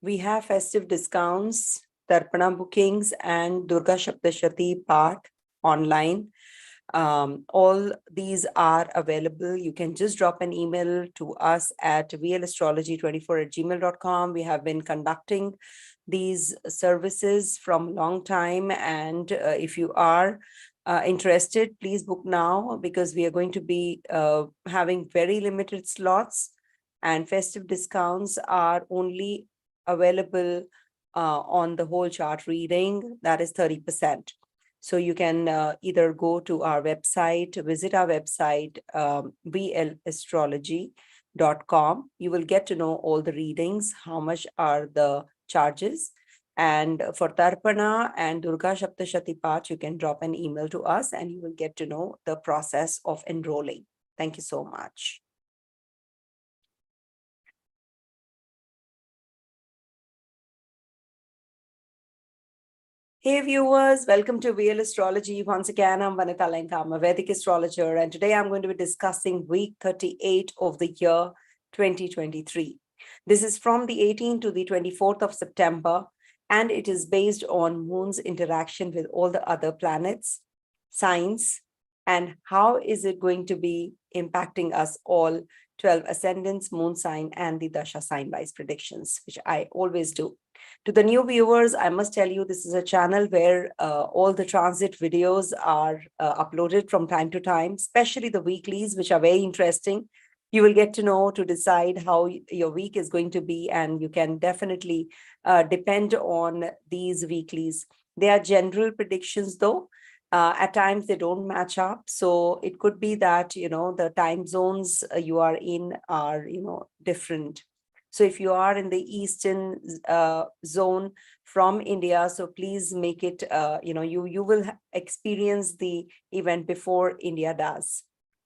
We have festive discounts, Tarpana bookings, and Durga Shaptashati Path online. All these are available. You can just drop an email to us at velastrology24@gmail.com. We have been conducting these services from long time, and if you are interested, please book now, because we are going to be having very limited slots, and festive discounts are only available on the whole chart reading, that is 30%. So you can either go to our website, visit our website, velastrology.com. You will get to know all the readings, how much are the charges. And for Tarpana and Durga Shaptashati Path, you can drop an email to us and you will get to know the process of enrolling. Thank you so much. Hey viewers, welcome to Real Astrology. Once again, I'm Vanita Lenka. I'm a Vedic astrologer, and today I'm going to be discussing week 38 of the year 2023. This is from the 18th to the 24th of September, and it is based on Moon's interaction with all the other planets, signs, and how is it going to be impacting us all, 12 ascendants, moon sign, and the Dasha sign wise predictions, which I always do. To the new viewers, I must tell you, this is a channel where all the transit videos are uploaded from time to time, especially the weeklies, which are very interesting. You will get to know to decide how your week is going to be, and you can definitely depend on these weeklies. They are general predictions, though. At times they don't match up. So it could be that, the time zones you are in are, different. So if you are in the eastern zone from India, so please make it, you will experience the event before India does.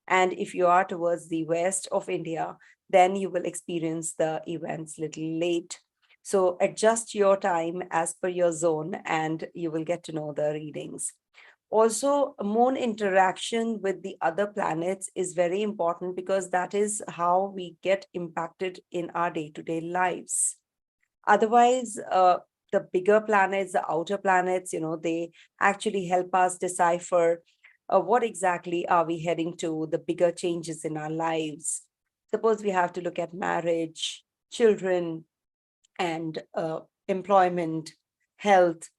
And if you are towards the west of India, then you will experience the events little late. So adjust your time as per your zone and you will get to know the readings. Also, moon interaction with the other planets is very important, because that is how we get impacted in our day-to-day lives. Otherwise, the bigger planets, the outer planets, they actually help us decipher what exactly are we heading to, the bigger changes in our lives. Suppose we have to look at marriage, children, and employment, health.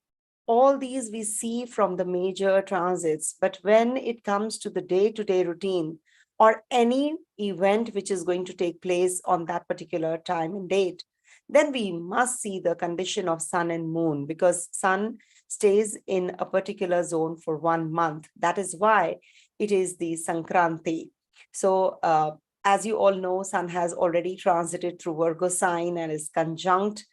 All these we see from the major transits, but when it comes to the day-to-day routine or any event which is going to take place on that particular time and date, then we must see the condition of sun and moon, because sun stays in a particular zone for 1 month. That is why it is the Sankranti. So as you all know, sun has already transited through Virgo sign and is conjunct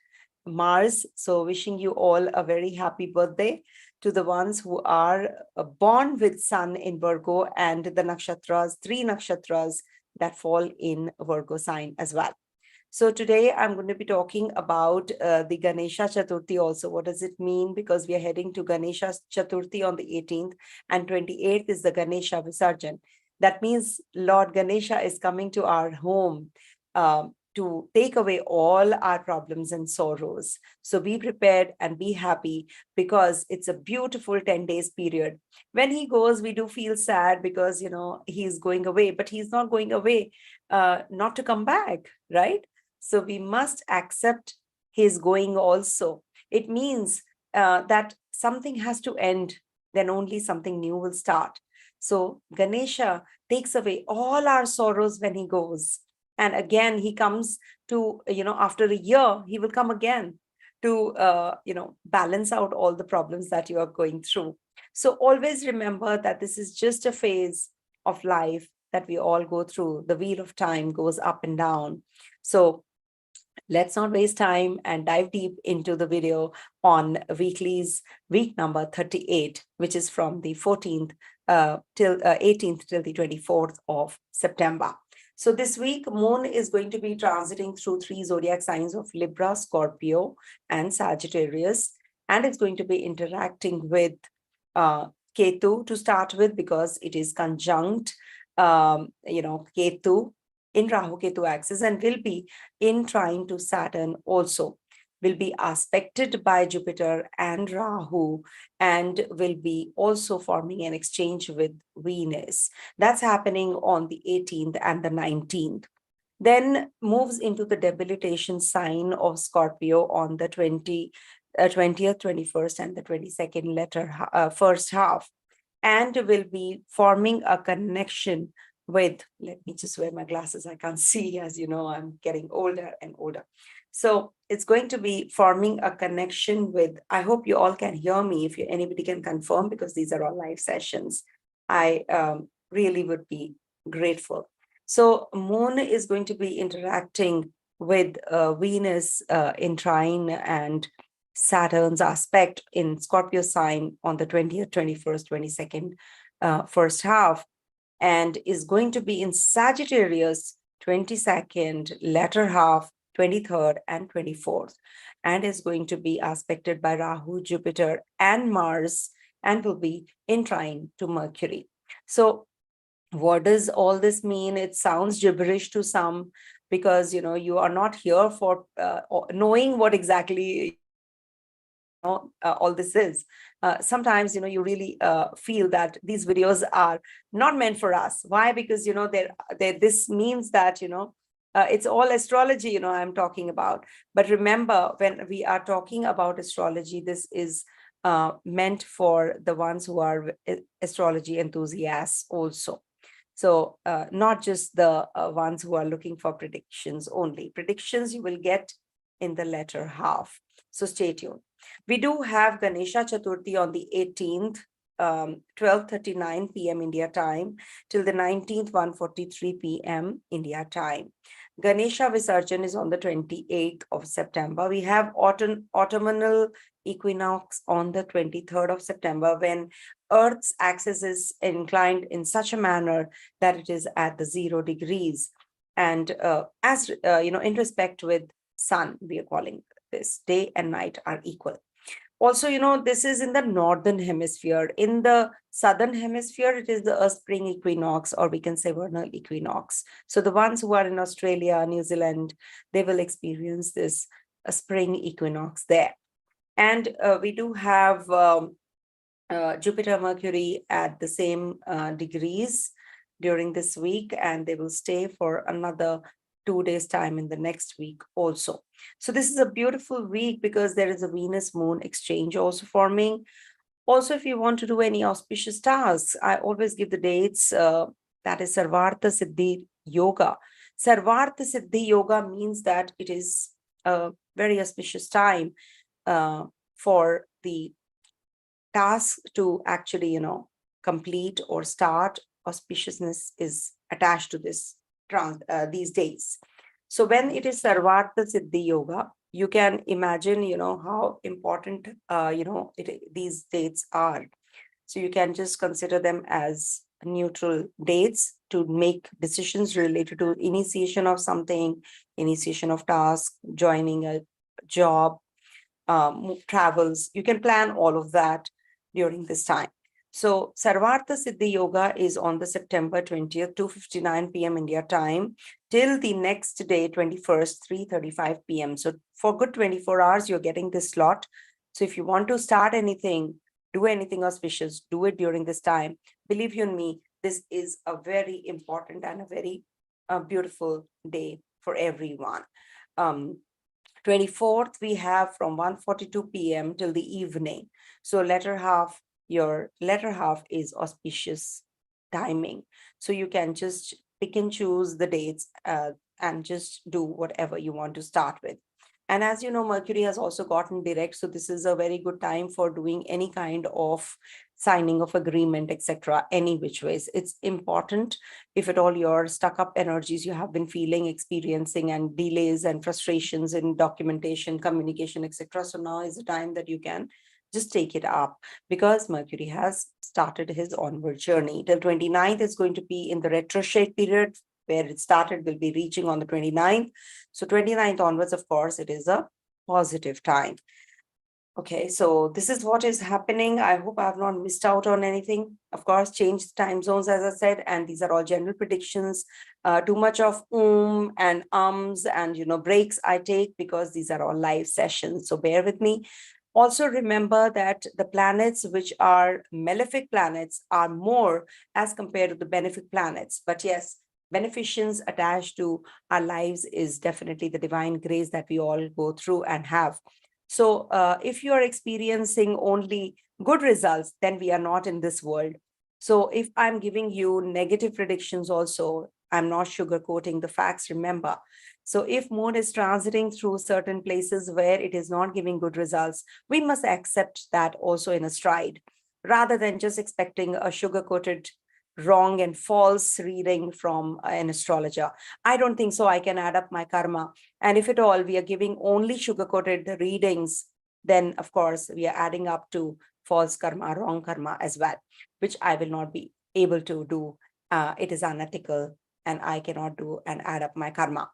Mars. So wishing you all a very happy birthday to the ones who are born with sun in Virgo, and the nakshatras, 3 nakshatras that fall in Virgo sign as well. So today I'm going to be talking about the Ganesha Chaturthi also. What does it mean? Because we are heading to Ganesha Chaturthi on the 18th, and 28th is the Ganesha Visarjan. That means Lord Ganesha is coming to our home to take away all our problems and sorrows. So be prepared and be happy, because it's a beautiful 10 days period. When he goes, we do feel sad because, he's going away, but he's not going away not to come back, right? So we must accept his going also. It means that something has to end, then only something new will start. So Ganesha takes away all our sorrows when he goes. And again, he comes to, after a year, he will come again to, balance out all the problems that you are going through. So always remember that this is just a phase of life that we all go through. The wheel of time goes up and down. So let's not waste time and dive deep into the video on weeklies, week number 38, which is from the 14th till 18th till the 24th of September. So this week, Moon is going to be transiting through 3 zodiac signs of Libra, Scorpio, and Sagittarius. And it's going to be interacting with Ketu to start with, because it is conjunct, Ketu in Rahu Ketu axis, and will be in trine to Saturn also. will be aspected by Jupiter and Rahu, and will be also forming an exchange with Venus. That's happening on the 18th and the 19th. Then moves into the debilitation sign of Scorpio on the 20th, 21st, and the 22nd first half, and will be forming a connection with, let me just wear my glasses, I can't see, as you know, I'm getting older and older. So it's going to be forming a connection with, I hope you all can hear me. If anybody can confirm, because these are all live sessions, I really would be grateful. So Moon is going to be interacting with Venus in trine and Saturn's aspect in Scorpio sign on the 20th, 21st, 22nd first half, and is going to be in Sagittarius 22nd, latter half, 23rd, and 24th, and is going to be aspected by Rahu, Jupiter, and Mars, and will be in trine to Mercury. So what does all this mean? It sounds gibberish to some, because you are not here for knowing what exactly all this is. Sometimes you really feel that these videos are not meant for us. Why? Because this means that it's all astrology I'm talking about. But remember, when we are talking about astrology, this is meant for the ones who are astrology enthusiasts also. So not just the ones who are looking for predictions only. Predictions you will get in the latter half. So stay tuned. We do have Ganesha Chaturthi on the 18th, 12:39 p.m. India time, till the 19th, 1:43 p.m. India time. Ganesha Visarjan is on the 28th of September. We have autumnal equinox on the 23rd of September, when Earth's axis is inclined in such a manner that it is at the 0 degrees. And in respect with Sun, we are calling this day and night are equal. Also, this is in the northern hemisphere. In the southern hemisphere, it is the spring equinox, or we can say vernal equinox. So the ones who are in Australia, New Zealand, they will experience this spring equinox there. And we do have Jupiter, Mercury at the same degrees during this week, and they will stay for another 2 days time in the next week also. So this is a beautiful week because there is a Venus Moon exchange also forming. Also, if you want to do any auspicious tasks, I always give the dates. That is Sarvartha Siddhi Yoga. Sarvartha Siddhi Yoga means that it is a very auspicious time for the task to actually, complete or start. Auspiciousness is attached to this these days. So when it is Sarvartha Siddhi Yoga, you can imagine, how important, these dates are. So you can just consider them as neutral dates to make decisions related to initiation of something, initiation of task, joining a job, travels. You can plan all of that during this time. So Sarvartha Siddhi Yoga is on the September 20th, 2:59 p.m. India time, till the next day, 21st, 3:35 p.m. So for good 24 hours, you're getting this slot. So if you want to start anything, do anything auspicious, do it during this time. Believe you me, this is a very important and a very beautiful day for everyone. 24th, we have from 1:42 p.m. till the evening. So your latter half is auspicious timing. So you can just pick and choose the dates and just do whatever you want to start with. And as you know, Mercury has also gotten direct. So this is a very good time for doing any kind of signing of agreement, etc. Any which ways. It's important, if at all your stuck up energies you have been feeling, experiencing, and delays and frustrations in documentation, communication, etc. So now is the time that you can just take it up, because Mercury has started his onward journey. Till 29th is going to be in the retrograde period. Where it started will be reaching on the 29th. So 29th onwards, of course, it is a positive time. Okay, so this is what is happening. I hope I have not missed out on anything. Of course, change time zones, as I said, and these are all general predictions. Too much of and ums and breaks I take because these are all live sessions. So bear with me. Also remember that the planets which are malefic planets are more as compared to the benefic planets. But yes, beneficence attached to our lives is definitely the divine grace that we all go through and have. So if you are experiencing only good results, then we are not in this world. So if I'm giving you negative predictions also, I'm not sugarcoating the facts, remember. So if moon is transiting through certain places where it is not giving good results, we must accept that also in a stride, rather than just expecting a sugar-coated wrong and false reading from an astrologer. I don't think so I can add up my karma. And if at all we are giving only sugar-coated readings, then of course we are adding up to false karma, wrong karma as well, which I will not be able to do. It is unethical and I cannot do and add up my karma.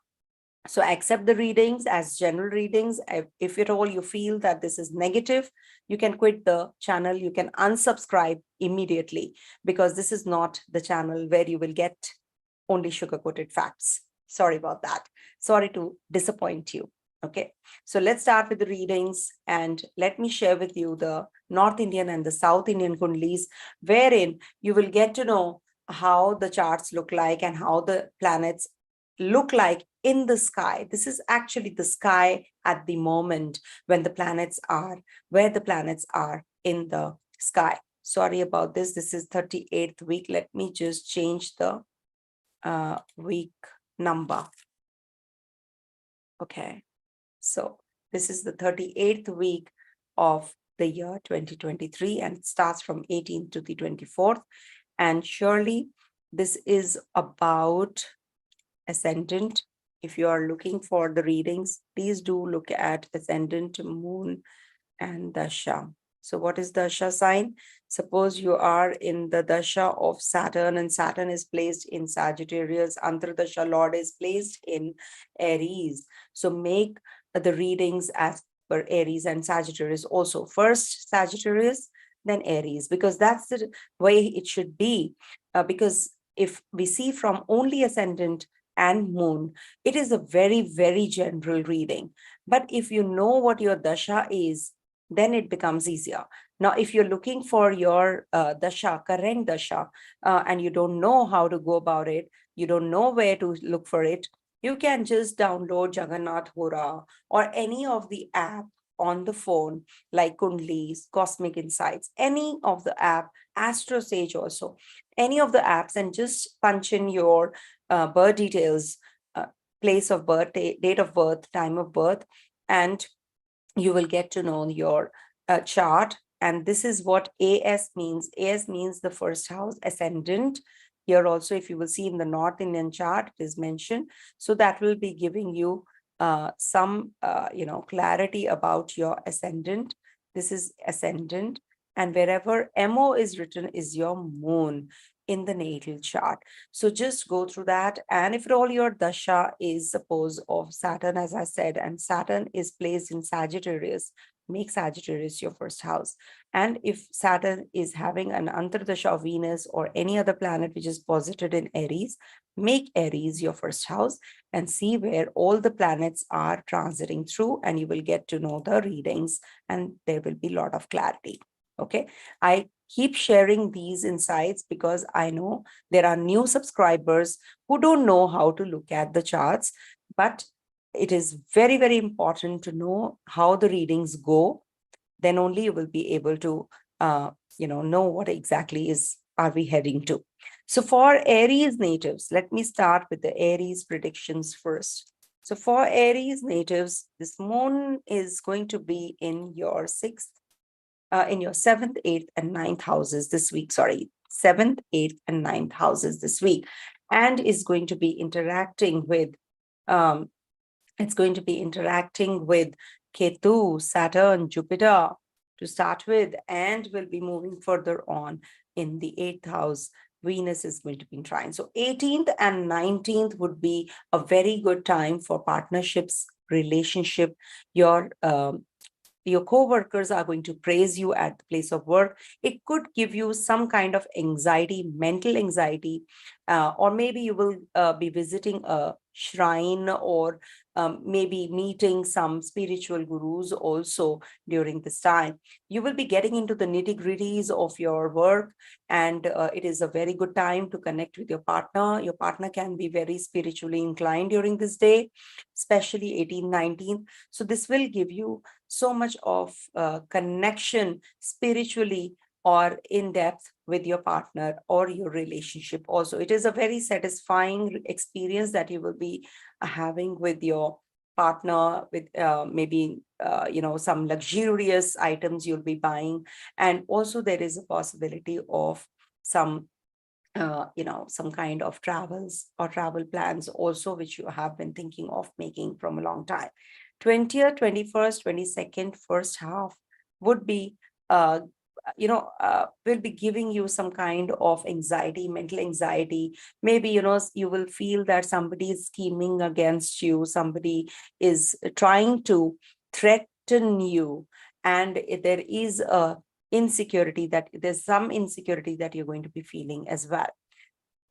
So accept the readings as general readings. If at all you feel that this is negative, you can quit the channel. You can unsubscribe immediately because this is not the channel where you will get only sugar-coated facts. Sorry about that. Sorry to disappoint you. Okay, so let's start with the readings and let me share with you the North Indian and the South Indian Kundlis, wherein you will get to know how the charts look like and how the planets look like in the sky. This is actually the sky at the moment when the planets are, where the planets are in the sky. Sorry about this. This is 38th week. Let me just change the week number. Okay, so this is the 38th week of the year 2023 and it starts from 18th to the 24th. And surely this is about Ascendant. If you are looking for the readings, please do look at Ascendant, Moon, and Dasha. So what is Dasha sign? Suppose you are in the Dasha of Saturn and Saturn is placed in Sagittarius, Antardasha Lord is placed in Aries. So make the readings as per Aries and Sagittarius also. First Sagittarius, then Aries, because that's the way it should be. Because if we see from only Ascendant and Moon, it is a very, very general reading. But if you know what your Dasha is, then it becomes easier. Now, if you're looking for your Dasha, current Dasha, and you don't know how to go about it, you don't know where to look for it, you can just download Jagannath Hora or any of the app on the phone, like Kundlis, Cosmic Insights, any of the app, Astro Sage also, any of the apps, and just punch in your birth details, place of birth, date of birth, time of birth, and you will get to know your chart. And this is what AS means. AS means the first house, Ascendant. Here also, if you will see in the North Indian chart, it is mentioned. So that will be giving you some, clarity about your Ascendant. This is Ascendant. And wherever MO is written is your moon in the natal chart. So just go through that. And if at all your dasha is suppose of Saturn, as I said, and Saturn is placed in Sagittarius, make Sagittarius your first house. And if Saturn is having an antardasha of Venus or any other planet which is posited in Aries, make Aries your first house and see where all the planets are transiting through, and you will get to know the readings and there will be a lot of clarity. Okay, I keep sharing these insights because I know there are new subscribers who don't know how to look at the charts, but it is very, very important to know how the readings go. Then only you will be able to, know what exactly are we heading to. So for Aries natives, let me start with the Aries predictions first. So for Aries natives, this moon is going to be in your in your 7th, 8th, and 9th houses this week. Sorry, 7th, 8th, and 9th houses this week, and is going to be interacting with Ketu, Saturn, Jupiter to start with, and will be moving further on in the 8th house. Venus is going to be in trine. So 18th and 19th would be a very good time for partnerships, relationship, your your co-workers are going to praise you at the place of work. It could give you some kind of anxiety, mental anxiety, or maybe you will be visiting a shrine, or maybe meeting some spiritual gurus also during this time. You will be getting into the nitty-gritties of your work, and it is a very good time to connect with your partner. Your partner can be very spiritually inclined during this day, especially 18, 19. So this will give you so much of connection spiritually or in depth with your partner or your relationship. Also, it is a very satisfying experience that you will be having with your partner, with maybe some luxurious items you'll be buying. And also there is a possibility of some some kind of travels or travel plans also, which you have been thinking of making from a long time. 20th, 21st, 22nd, first half would be, uh, will be giving you some kind of anxiety, mental anxiety. Maybe, you will feel that somebody is scheming against you, somebody is trying to threaten you, and there is a insecurity, that there's some insecurity that you're going to be feeling as well.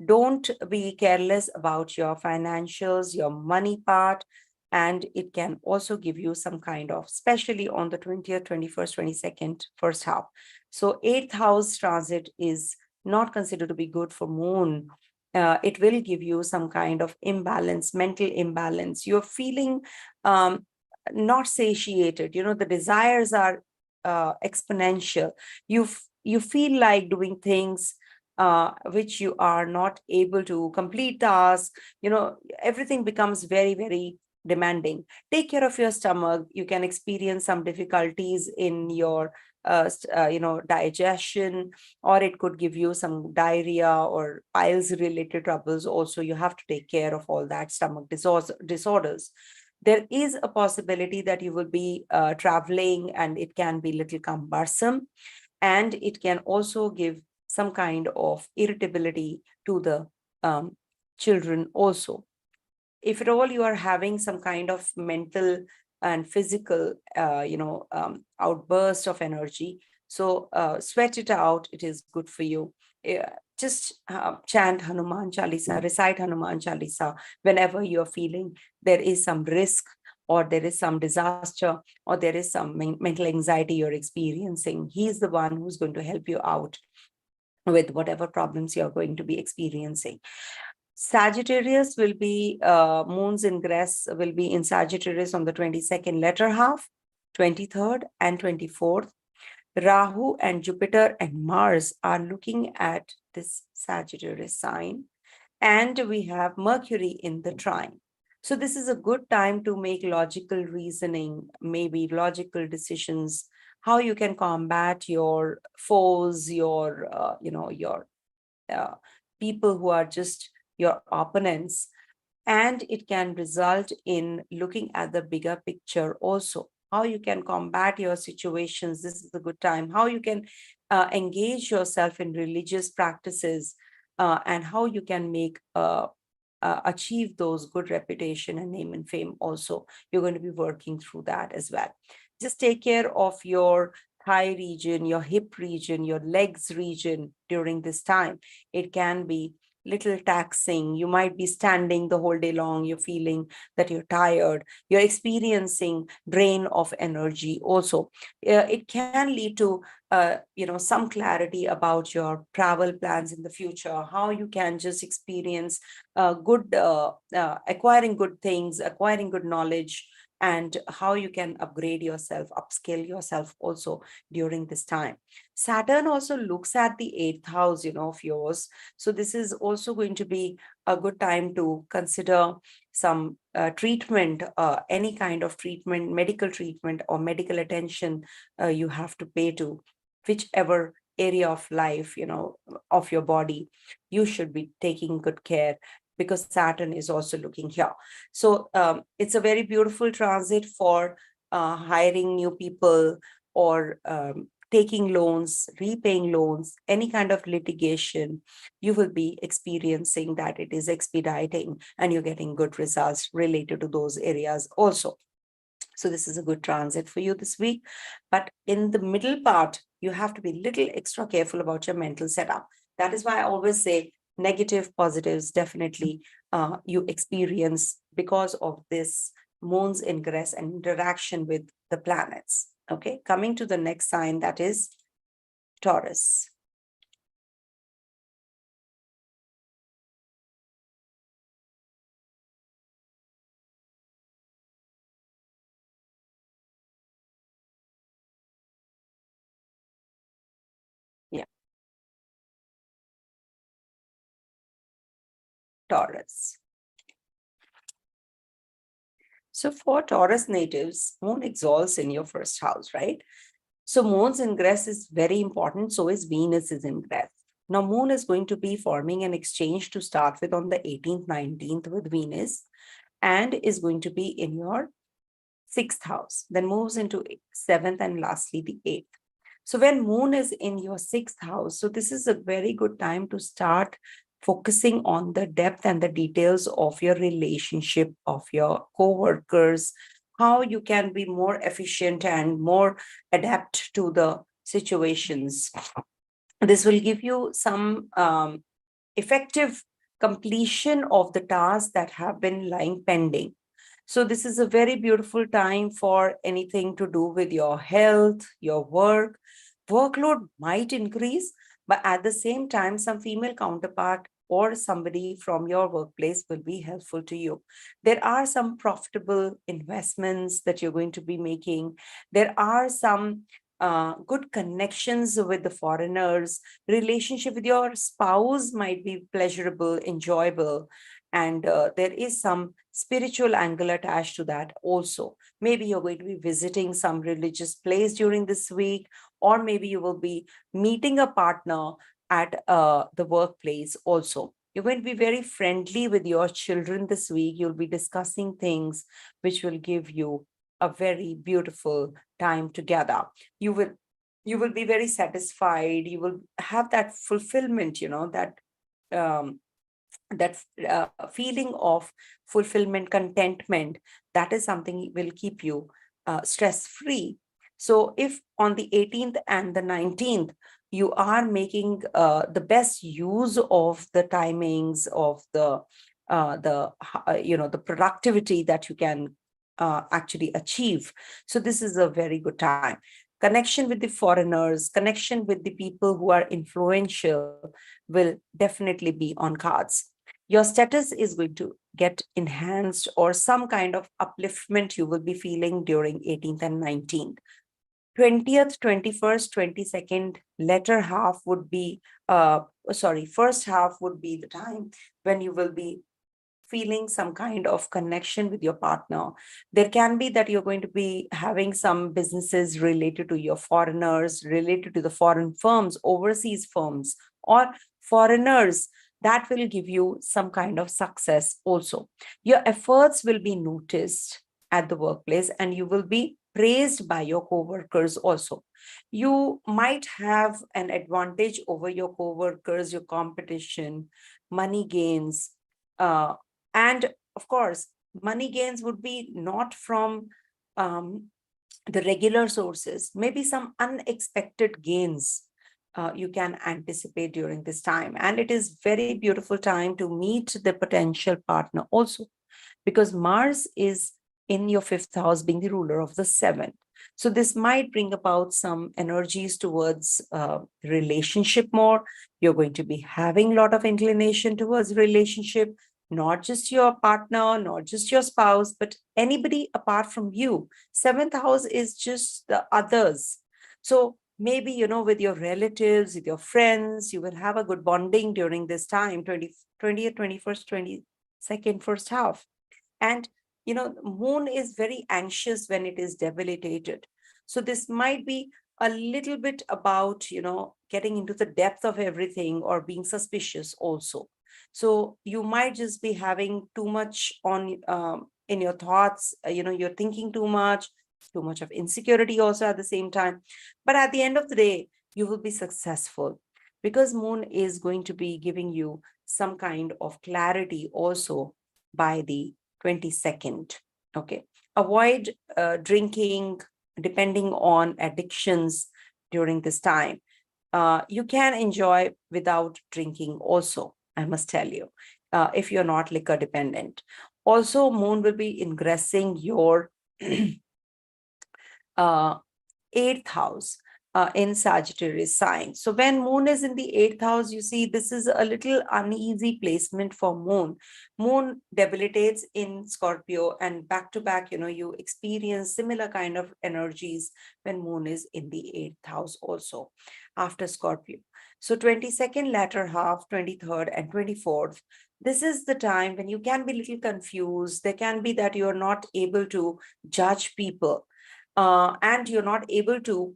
Don't be careless about your financials, your money part, and it can also give you some kind of, especially on the 20th, 21st, 22nd, first half. So 8th house transit is not considered to be good for moon. It will give you some kind of imbalance, mental imbalance. You're feeling not satiated. The desires are exponential. You feel like doing things which you are not able to complete tasks. Everything becomes very, very demanding. Take care of your stomach. You can experience some difficulties in your digestion, or it could give you some diarrhea or piles related troubles. Also, you have to take care of all that stomach disorders. There is a possibility that you will be traveling, and it can be little cumbersome, and it can also give some kind of irritability to the children also. If at all you are having some kind of mental and physical outburst of energy, so sweat it out. It is good for you. Just chant Hanuman Chalisa, recite Hanuman Chalisa whenever you're feeling there is some risk, or there is some disaster, or there is some mental anxiety you're experiencing. He's the one who's going to help you out with whatever problems you're going to be experiencing. Sagittarius will be, moon's ingress will be in Sagittarius on the 22nd latter half, 23rd and 24th. Rahu and Jupiter and Mars are looking at this Sagittarius sign, and we have Mercury in the trine. So this is a good time to make logical reasoning, maybe logical decisions, how you can combat your foes, your people who are just your opponents. And it can result in looking at the bigger picture also, how you can combat your situations. This is a good time, how you can engage yourself in religious practices, and how you can make achieve those good reputation and name and fame also. You're going to be working through that as well. Just take care of your thigh region, your hip region, your legs region during this time. It can be little taxing. You might be standing the whole day long. You're feeling that you're tired. You're experiencing drain of energy also. It can lead to some clarity about your travel plans in the future, how you can just experience good acquiring good things, acquiring good knowledge, and how you can upgrade yourself, upskill yourself also during this time. Saturn also looks at the 8th house, of yours. So this is also going to be a good time to consider some treatment, any kind of treatment, medical treatment or medical attention you have to pay to whichever area of life, of your body. You should be taking good care, because Saturn is also looking here. So it's a very beautiful transit for hiring new people, or taking loans, repaying loans, any kind of litigation. You will be experiencing that it is expediting, and you're getting good results related to those areas also. So this is a good transit for you this week. But in the middle part, you have to be a little extra careful about your mental setup. That is why I always say negative, positives, definitely you experience because of this moon's ingress and interaction with the planets. Okay, coming to the next sign, that is Taurus. Yeah, Taurus. So for Taurus natives, moon exalts in your first house, right? So moon's ingress is very important. So is Venus's ingress. Now, moon is going to be forming an exchange to start with on the 18th, 19th with Venus, and is going to be in your sixth house, then moves into seventh, and lastly the eighth. So when moon is in your sixth house, so this is a very good time to start focusing on the depth and the details of your relationship, of your co-workers, how you can be more efficient and more adapt to the situations. This will give you some effective completion of the tasks that have been lying pending. So this is a very beautiful time for anything to do with your health, your work. Workload might increase, but at the same time, some female counterpart or somebody from your workplace will be helpful to you. There are some profitable investments that you're going to be making. There are some good connections with the foreigners. Relationship with your spouse might be pleasurable, enjoyable, and there is some spiritual angle attached to that also. Maybe you're going to be visiting some religious place during this week, or maybe you will be meeting a partner at the workplace also. You're going to be very friendly with your children this week. You'll be discussing things which will give you a very beautiful time together. You will be very satisfied. You will have that fulfillment, um, that feeling of fulfillment, contentment. That is something will keep you stress free. So if on the 18th and the 19th you are making the best use of the timings of the productivity that you can actually achieve, so this is a very good time. Connection with the foreigners, connection with the people who are influential will definitely be on cards. Your status is going to get enhanced, or some kind of upliftment you will be feeling during 18th and 19th. 20th, 21st, 22nd, latter half would be, first half would be the time when you will be feeling some kind of connection with your partner. There can be that you're going to be having some businesses related to your foreigners, related to the foreign firms, overseas firms, or foreigners. That will give you some kind of success also. Your efforts will be noticed at the workplace, and you will be praised by your co-workers also. You might have an advantage over your co-workers, your competition, money gains, uh, and of course, money gains would be not from um, the regular sources, maybe some unexpected gains you can anticipate during this time. And it is very beautiful time to meet the potential partner also, because Mars is in your fifth house, being the ruler of the seventh. So this might bring about some energies towards relationship more. You're going to be having a lot of inclination towards relationship, not just your partner, not just your spouse, but anybody apart from you. Seventh house is just the others. So maybe, with your relatives, with your friends, you will have a good bonding during this time, 20th, 21st, 22nd, first half. And, the moon is very anxious when it is debilitated. So this might be a little bit about, getting into the depth of everything or being suspicious also. So you might just be having too much on in your thoughts, you're thinking too much of insecurity also at the same time. But at the end of the day, you will be successful, because moon is going to be giving you some kind of clarity also by the 22nd. Okay. Avoid drinking, depending on addictions during this time. You can enjoy without drinking also, I must tell you, if you're not liquor dependent. Also, moon will be ingressing your uh, eighth house in Sagittarius sign. So when moon is in the eighth house, you see this is a little uneasy placement for moon. Moon debilitates in Scorpio, and back to back, you experience similar kind of energies when moon is in the eighth house also after Scorpio. So 22nd latter half, 23rd and 24th, this is the time when you can be a little confused. There can be that you're not able to judge people, and you're not able to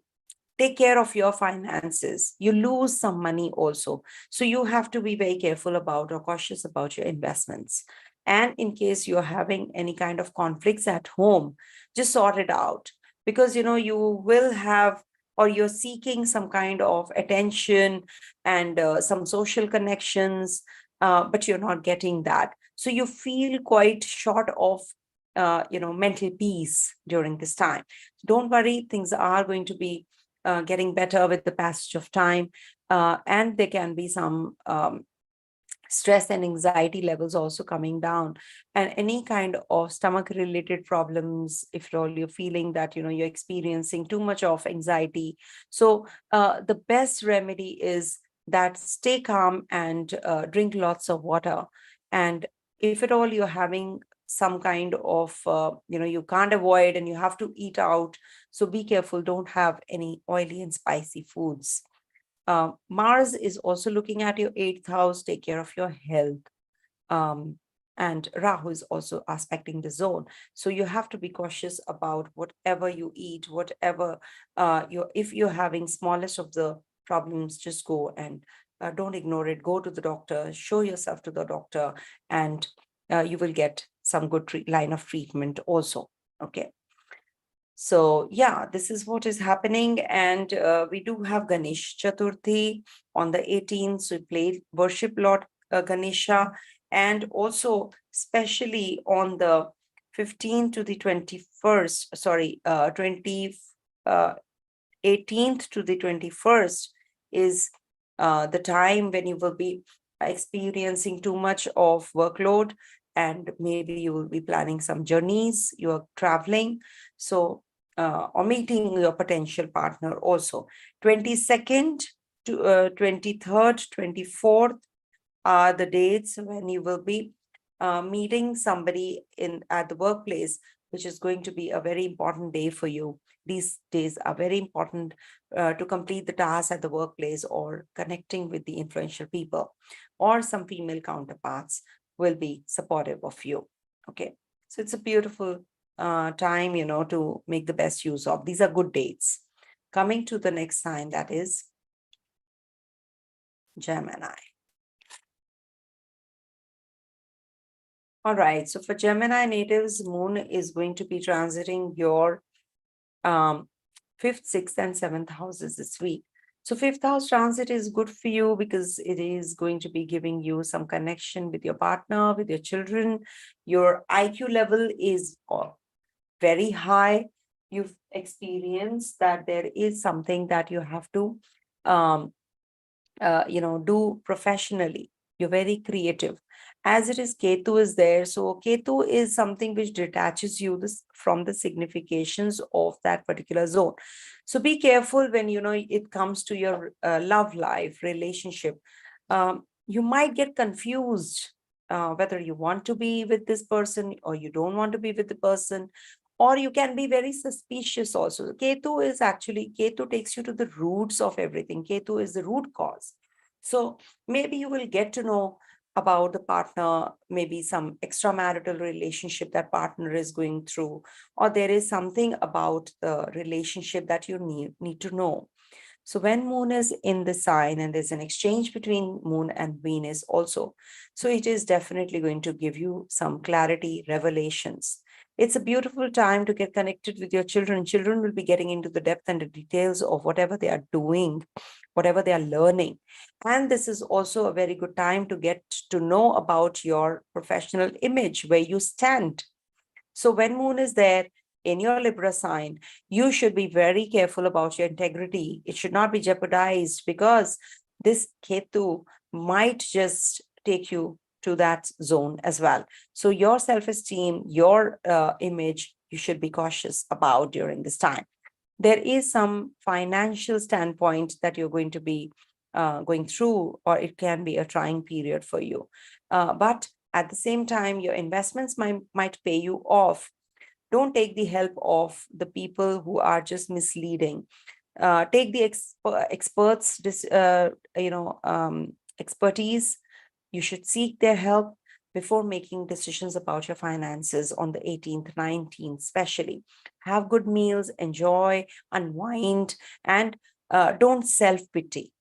take care of your finances. You lose some money also. So you have to be very careful about or cautious about your investments. And in case you're having any kind of conflicts at home, just sort it out, because you will have, or you're seeking some kind of attention and some social connections, but you're not getting that. So you feel quite short of mental peace during this time. Don't worry, things are going to be getting better with the passage of time. And there can be some stress and anxiety levels also coming down, and any kind of stomach related problems, if at all you're feeling that you're experiencing too much of anxiety. So the best remedy is that stay calm and drink lots of water. And if at all you're having some kind of you can't avoid and you have to eat out, so be careful, don't have any oily and spicy foods. Mars is also looking at your eighth house. Take care of your health. Um, and Rahu is also aspecting the zone. So you have to be cautious about whatever you eat, whatever if you're having smallest of the problems, just go and don't ignore it. Go to the doctor, show yourself to the doctor, and you will get some good line of treatment also. Okay. So yeah, this is what is happening. And we do have Ganesh Chaturthi on the 18th. So we play worship Lord Ganesha. And also, especially on the 15th to the 21st, sorry, 18th to the 21st is the time when you will be experiencing too much of workload, and maybe you will be planning some journeys, you're traveling. So or meeting your potential partner also. 22nd to 23rd, 24th are the dates when you will be meeting somebody at the workplace, which is going to be a very important day for you. These days are very important to complete the task at the workplace or connecting with the influential people, or some female counterparts will be supportive of you. Okay, so it's a beautiful time, to make the best use of. These are good dates. Coming to the next sign, that is Gemini. All right, so for Gemini natives, moon is going to be transiting your fifth, sixth, and seventh houses this week. So fifth house transit is good for you because it is going to be giving you some connection with your partner, with your children. Your IQ level is very high. You've experienced that there is something that you have to do professionally. You're very creative. As it is, Ketu is there. So Ketu is something which detaches you from the significations of that particular zone. So be careful when it comes to your love life, relationship. You might get confused whether you want to be with this person or you don't want to be with the person, or you can be very suspicious also. Ketu takes you to the roots of everything. Ketu is the root cause. So maybe you will get to know about the partner, maybe some extramarital relationship that partner is going through, or there is something about the relationship that you need to know. So when moon is in the sign and there's an exchange between moon and Venus also, so it is definitely going to give you some clarity, revelations. It's a beautiful time to get connected with your children. Children will be getting into the depth and the details of whatever they are doing, whatever they are learning. And this is also a very good time to get to know about your professional image, where you stand. So when moon is there in your Libra sign, you should be very careful about your integrity. It should not be jeopardized because this Ketu might just take you to that zone as well. So your self-esteem, your image, you should be cautious about during this time. There is some financial standpoint that you're going to be going through, or it can be a trying period for you. But at the same time, your investments might pay you off. Don't take the help of the people who are just misleading. Take the experts, expertise. You should seek their help before making decisions about your finances on the 18th, 19th, especially. Have good meals, enjoy, unwind, and don't self-pity.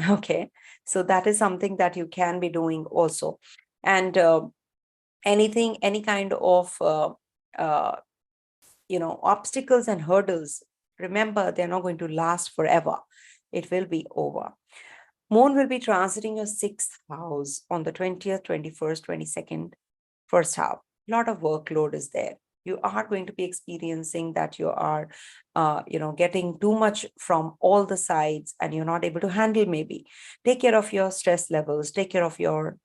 Okay, so that is something that you can be doing also. And any kind of uh, obstacles and hurdles, remember, they're not going to last forever. It will be over. Moon will be transiting your sixth house on the 20th, 21st, 22nd, first half. A lot of workload is there. You are going to be experiencing that you are, getting too much from all the sides and you're not able to handle maybe. Take care of your stress levels, take care of your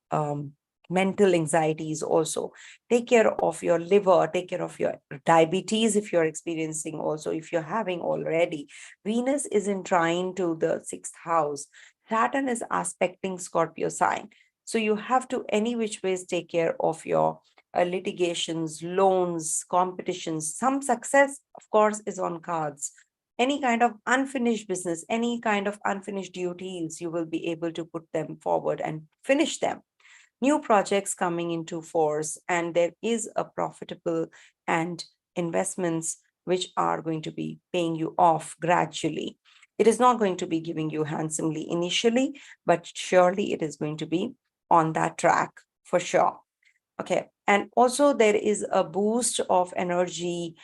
mental anxieties also. Take care of your liver, take care of your diabetes if you're experiencing also, if you're having already. Venus is in trine to the sixth house. Saturn is aspecting Scorpio sign. So you have to any which ways take care of your litigations, loans, competitions. Some success, of course, is on cards. Any kind of unfinished business, any kind of unfinished duties, you will be able to put them forward and finish them. New projects coming into force, and there is a profitable and investments which are going to be paying you off gradually. It is not going to be giving you handsomely initially, but surely it is going to be on that track for sure. Okay. And also there is a boost of energy.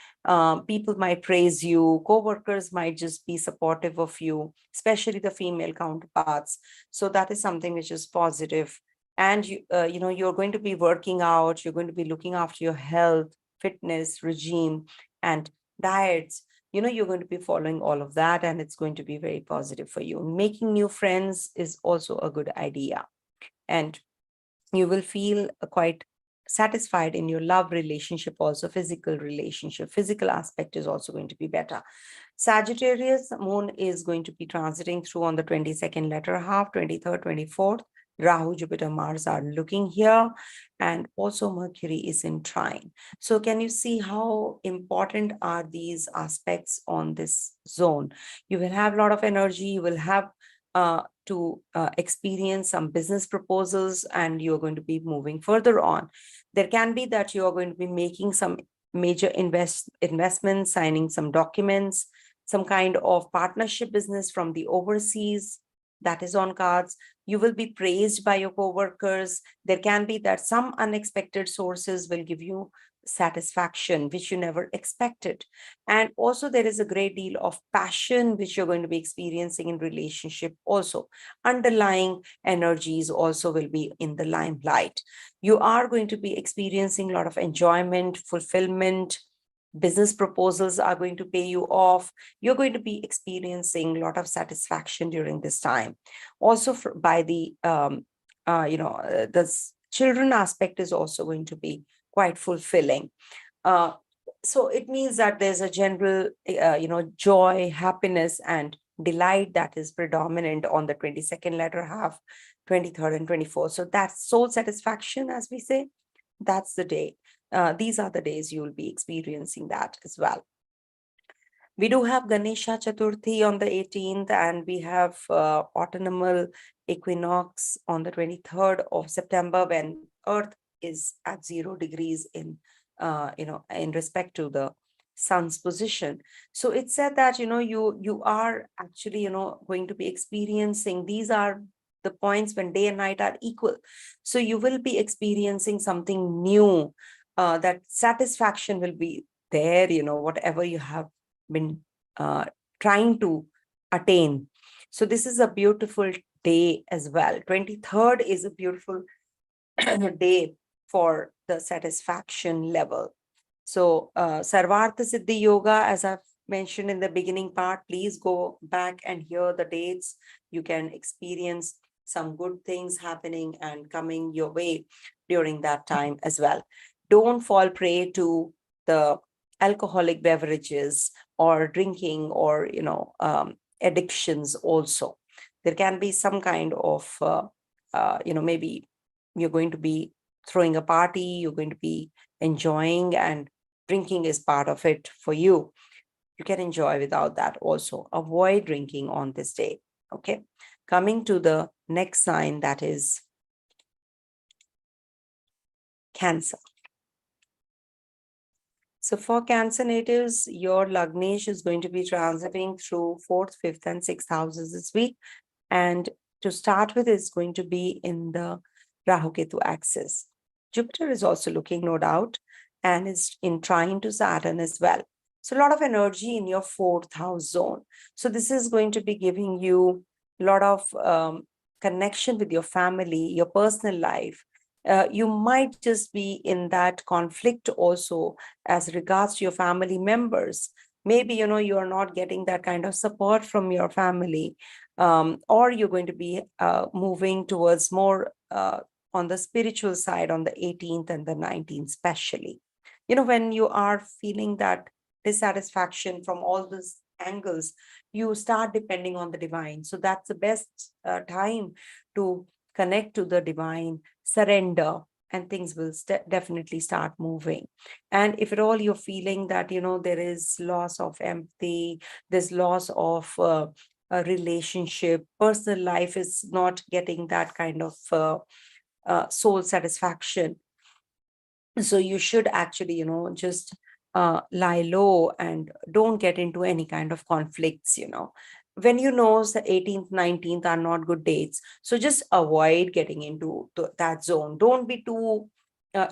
People might praise you. Co-workers might just be supportive of you, especially the female counterparts. So that is something which is positive. And you're going to be working out. You're going to be looking after your health, fitness regime, and diets. You're going to be following all of that, and it's going to be very positive for you. Making new friends is also a good idea. And you will feel quite satisfied in your love relationship, also physical aspect is also going to be better. Sagittarius moon is going to be transiting through on the 22nd latter half, 23rd, 24th. Rahu, Jupiter, Mars are looking here, and also Mercury is in trine. So can you see how important are these aspects on this zone? You will have a lot of energy, you will have to experience some business proposals, and you're going to be moving further on. There can be that you are going to be making some major investments, signing some documents, some kind of partnership business from the overseas, that is on cards. You will be praised by your co-workers. There can be that some unexpected sources will give you satisfaction which you never expected. And also there is a great deal of passion which you're going to be experiencing in relationship also. Underlying energies also will be in the limelight. You are going to be experiencing a lot of enjoyment, fulfillment. Business proposals are going to pay you off. You're going to be experiencing a lot of satisfaction during this time. Also by the the children aspect is also going to be quite fulfilling. So it means that there's a general, joy, happiness, and delight that is predominant on the 22nd latter half, 23rd and 24th. So that's soul satisfaction, as we say. That's the day. These are the days you will be experiencing that as well. We do have Ganesha Chaturthi on the 18th, and we have autumnal equinox on the 23rd of September, when Earth is at 0 degrees in respect to the sun's position. So it's said that you are actually going to be experiencing, these are the points when day and night are equal. So you will be experiencing something new. That satisfaction will be there, whatever you have been trying to attain. So this is a beautiful day as well. 23rd is a beautiful day for the satisfaction level. So Sarvartha Siddhi Yoga, as I've mentioned in the beginning part, please go back and hear the dates. You can experience some good things happening and coming your way during that time as well. Don't fall prey to the alcoholic beverages or drinking or, addictions also. There can be some kind of, maybe you're going to be throwing a party, you're going to be enjoying, and drinking is part of it for you. You can enjoy without that also. Avoid drinking on this day. Okay. Coming to the next sign, that is Cancer. So for Cancer natives, your Lagnesh is going to be transiting through 4th, 5th, and 6th houses this week. And to start with, it's going to be in the Rahu Ketu axis. Jupiter is also looking, no doubt, and is in trine to Saturn as well. So a lot of energy in your 4th house zone. So this is going to be giving you a lot of connection with your family, your personal life. You might just be in that conflict also as regards to your family members. Maybe, you are not getting that kind of support from your family, or you're going to be moving towards more on the spiritual side on the 18th and the 19th, especially. When you are feeling that dissatisfaction from all these angles, you start depending on the divine. So that's the best time to connect to the divine, surrender, and things will definitely start moving. And if at all you're feeling that, there is loss of empathy, there's loss of a relationship, personal life is not getting that kind of soul satisfaction. So you should actually, just lie low and don't get into any kind of conflicts. When the 18th, 19th are not good dates, so just avoid getting into that zone. Don't be too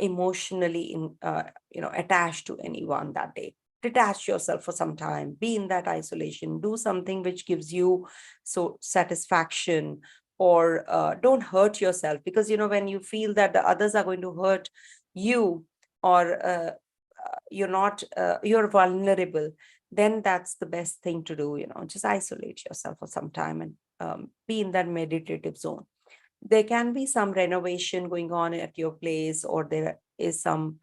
emotionally attached to anyone that day. Detach yourself for some time, be in that isolation, do something which gives you so satisfaction, or don't hurt yourself, because when you feel that the others are going to hurt you, or you're vulnerable, then that's the best thing to do. Just isolate yourself for some time and be in that meditative zone. There can be some renovation going on at your place, or there is some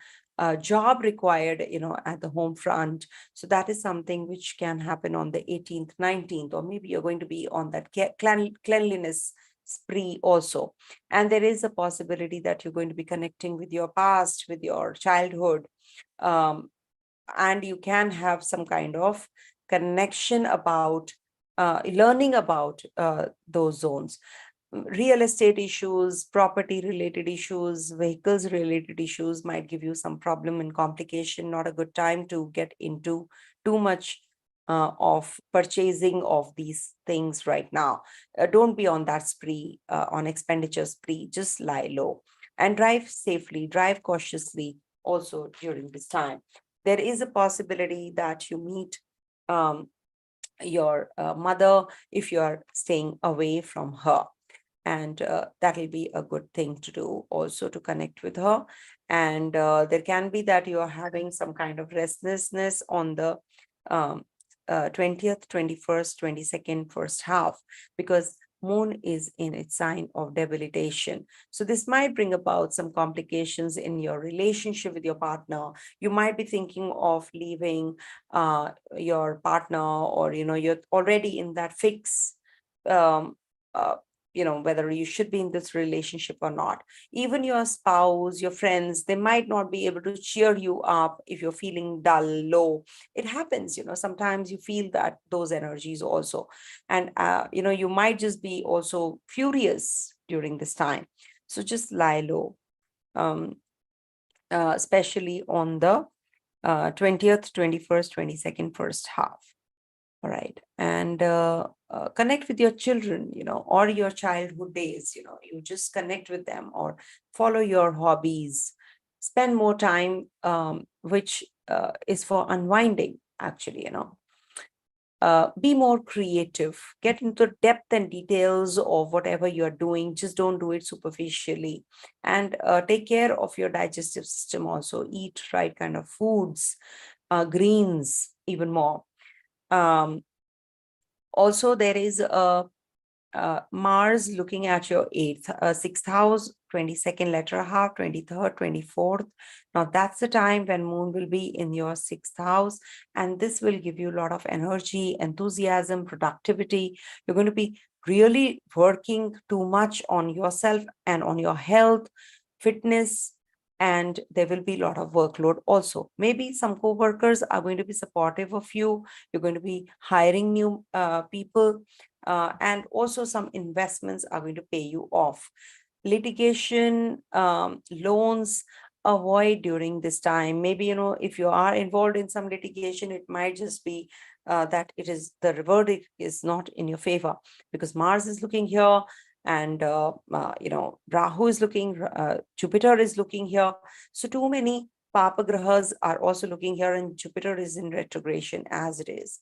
job required, at the home front. So that is something which can happen on the 18th, 19th, or maybe you're going to be on that cleanliness spree also. And there is a possibility that you're going to be connecting with your past, with your childhood, um, and you can have some kind of connection about learning about those zones. Real estate issues, property related issues, vehicles related issues might give you some problem and complication. Not a good time to get into too much of purchasing of these things right now. Don't be on that spree, on expenditure spree. Just lie low and drive safely, drive cautiously also during this time. There is a possibility that you meet your mother if you are staying away from her, and that will be a good thing to do also, to connect with her. And there can be that you are having some kind of restlessness on the um, 20th, 21st, 22nd, first half, because moon is in its sign of debilitation. So this might bring about some complications in your relationship with your partner. You might be thinking of leaving your partner, or you're already in that fix, um, uh, whether you should be in this relationship or not. Even your spouse, your friends, they might not be able to cheer you up if you're feeling dull, low. It happens, sometimes you feel that those energies also. And you might just be also furious during this time. So just lie low, um, especially on the 20th, 21st, 22nd, first half. All right. And connect with your children, or your childhood days. You just connect with them, or follow your hobbies. Spend more time, which is for unwinding, actually. Be more creative, get into depth and details of whatever you're doing. Just don't do it superficially. And take care of your digestive system also. Eat right kind of foods, greens even more. Also, there is a Mars looking at your 8th, 6th house, 22nd letter half, 23rd, 24th. Now that's the time when Moon will be in your 6th house, and this will give you a lot of energy, enthusiasm, productivity. You're going to be really working too much on yourself and on your health, fitness, and there will be a lot of workload also. Maybe some co-workers are going to be supportive of you. You're going to be hiring new people, and also some investments are going to pay you off. Litigation, loans, avoid during this time. Maybe, if you are involved in some litigation, it might just be that it is the verdict is not in your favor, because Mars is looking here, and Rahu is looking, Jupiter is looking here. So too many Papa Grahas are also looking here, and Jupiter is in retrogression as it is.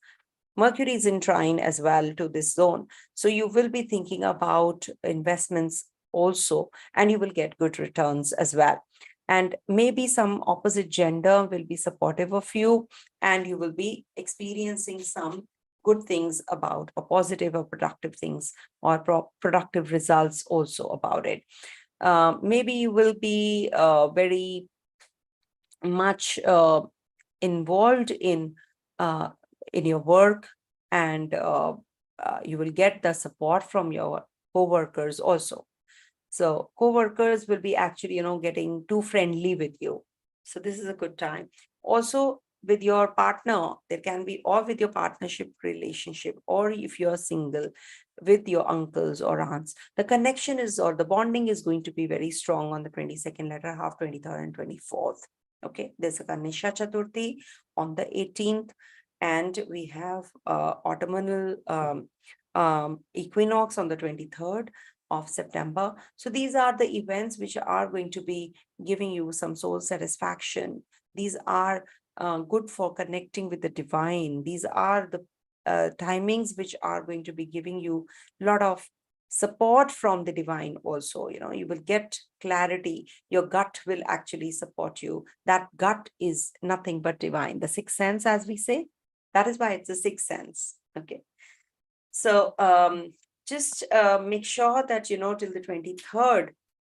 Mercury is in trine as well to this zone. So you will be thinking about investments also, and you will get good returns as well. And maybe some opposite gender will be supportive of you, and you will be experiencing some good things about, or positive or productive things, or productive results also about it. Maybe you will be very much involved in your work, and you will get the support from your co-workers also. So co-workers will be actually, getting too friendly with you. So this is a good time. Also with your partner, there can be, or with your partnership relationship, or if you're single, with your uncles or aunts, the connection is, or the bonding is going to be very strong on the 22nd letter half, 23rd and 24th. Okay, there's a Ganesha Chaturthi on the 18th, and we have autumnal equinox on the 23rd of September. So these are the events which are going to be giving you some soul satisfaction. These are good for connecting with the divine. These are the timings which are going to be giving you a lot of support from the divine also. You will get clarity. Your gut will actually support you. That gut is nothing but divine. The sixth sense, as we say, that is why it's a sixth sense. Okay. So just make sure that, till the 23rd,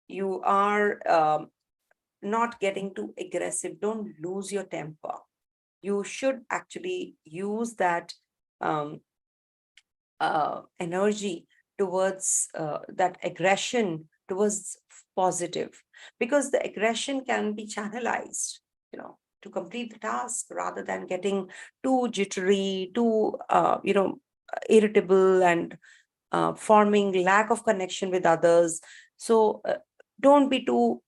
you are not getting too aggressive. Don't lose your temper. You should actually use that energy towards that aggression towards positive, because the aggression can be channelized, to complete the task, rather than getting too jittery, too, irritable, and forming lack of connection with others. So don't be too,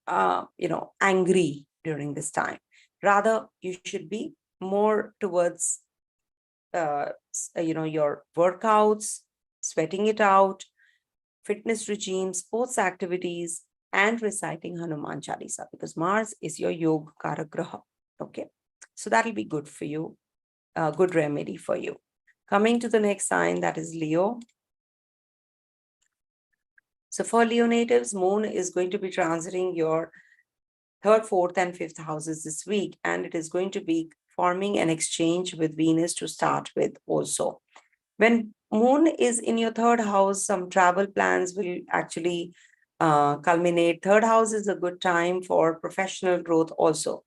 angry during this time. Rather, you should be more towards, your workouts, sweating it out, fitness regimes, sports activities, and reciting Hanuman Chalisa, because Mars is your Yoga Kara Graha. Okay, so that'll be good for you, a good remedy for you. Coming to the next sign, that is Leo. So for Leo natives, Moon is going to be transiting your 3rd, 4th, and 5th houses this week, and it is going to be forming an exchange with Venus to start with also. When Moon is in your 3rd house, some travel plans will actually culminate. 3rd house is a good time for professional growth also.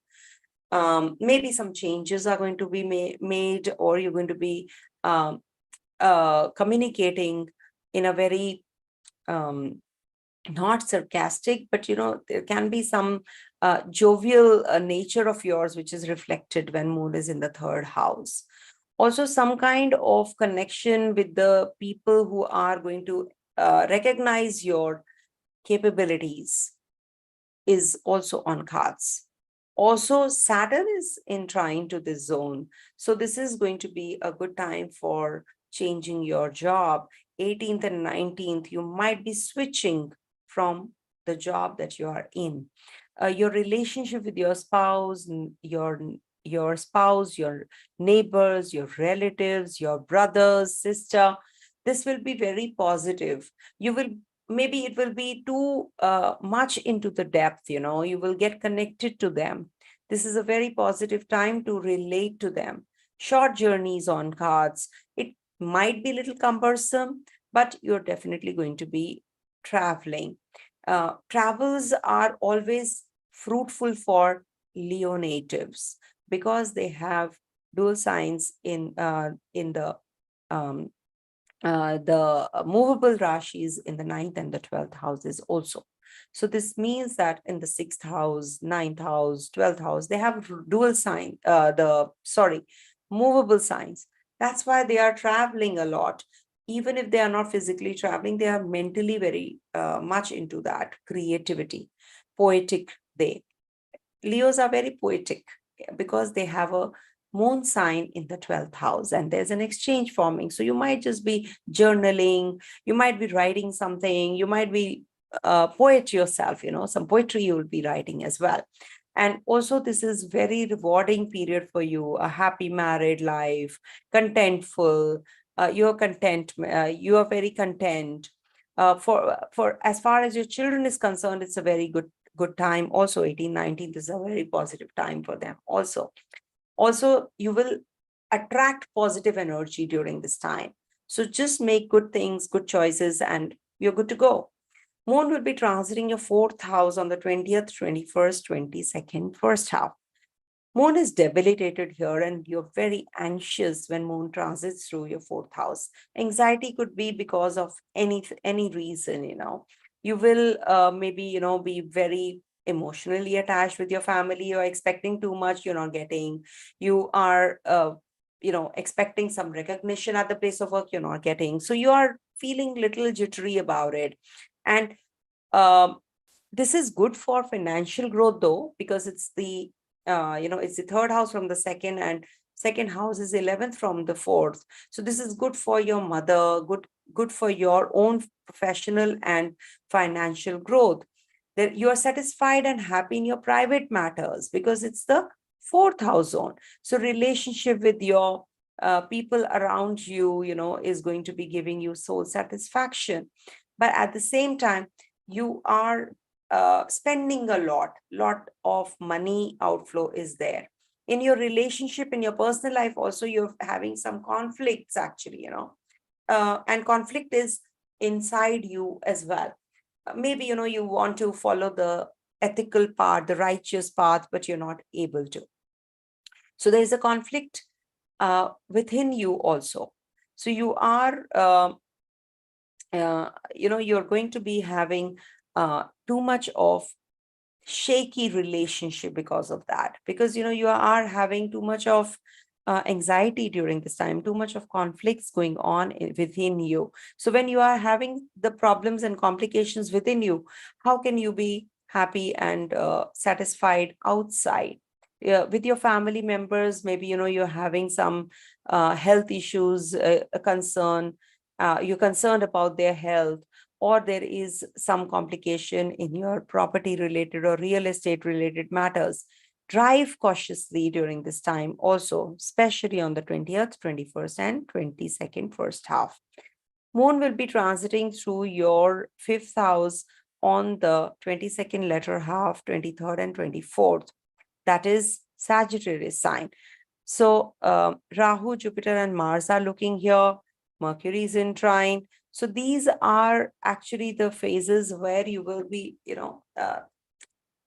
Maybe some changes are going to be made, or you're going to be communicating in a very not sarcastic, but there can be some jovial nature of yours, which is reflected when Moon is in the 3rd house. Also, some kind of connection with the people who are going to recognize your capabilities is also on cards. Also, Saturn is in trine to this zone. So this is going to be a good time for changing your job. 18th and 19th, you might be switching from the job that you are in. Your relationship with your spouse, your your spouse, your neighbors, your relatives, your brothers, sister. This will be very positive. You will, maybe it will be too much into the depth, you will get connected to them. This is a very positive time to relate to them. Short journeys on cards. It might be a little cumbersome, but you're definitely going to be traveling. Travels are always fruitful for Leo natives because they have dual signs in um, the movable rashis in the ninth and the 12th houses also. So this means that in the sixth house, ninth house, 12th house, they have dual sign, movable signs. That's why they are traveling a lot. Even if they are not physically traveling, they are mentally very much into that creativity, poetic. Leos are very poetic because they have a moon sign in the 12th house and there's an exchange forming. So you might just be journaling, you might be writing something, you might be a poet yourself, some poetry you will be writing as well. And also this is very rewarding period for you, a happy married life, contentful, you're content, you are very content. For as far as your children is concerned, it's a very good time. Also 18, 19 is a very positive time for them also. You will attract positive energy during this time. So just make good things, good choices, and you're good to go. Moon will be transiting your fourth house on the 20th, 21st, 22nd, first half. Moon is debilitated here, and you're very anxious when Moon transits through your fourth house. Anxiety could be because of any reason. You will maybe be very emotionally attached with your family. You're expecting too much, you're not getting. You are expecting some recognition at the place of work, you're not getting. So you are feeling little jittery about it. And um, this is good for financial growth though, because it's it's the third house from the second, and second house is 11th from the fourth. So this is good for your mother, good for your own professional and financial growth. That you are satisfied and happy in your private matters because it's the fourth house zone. So relationship with your people around you, is going to be giving you soul satisfaction. But at the same time, you are spending a lot of money outflow is there. In your relationship, in your personal life also, you're having some conflicts actually, and conflict is inside you as well. Maybe, you want to follow the ethical path, the righteous path, but you're not able to. So there's a conflict within you also. So you are you're going to be having too much of shaky relationship because of that, because you are having too much of anxiety during this time, too much of conflicts going on within you. So when you are having the problems and complications within you, how can you be happy and satisfied outside? With your family members, maybe you're having some health issues, a concern, you're concerned about their health, or there is some complication in your property related or real estate related matters. Drive cautiously during this time also, especially on the 20th, 21st, and 22nd first half. Moon will be transiting through your fifth house on the 22nd latter half, 23rd and 24th. That is Sagittarius sign. So Rahu, Jupiter, and Mars are looking here. Mercury is in trine. So these are actually the phases where you will be,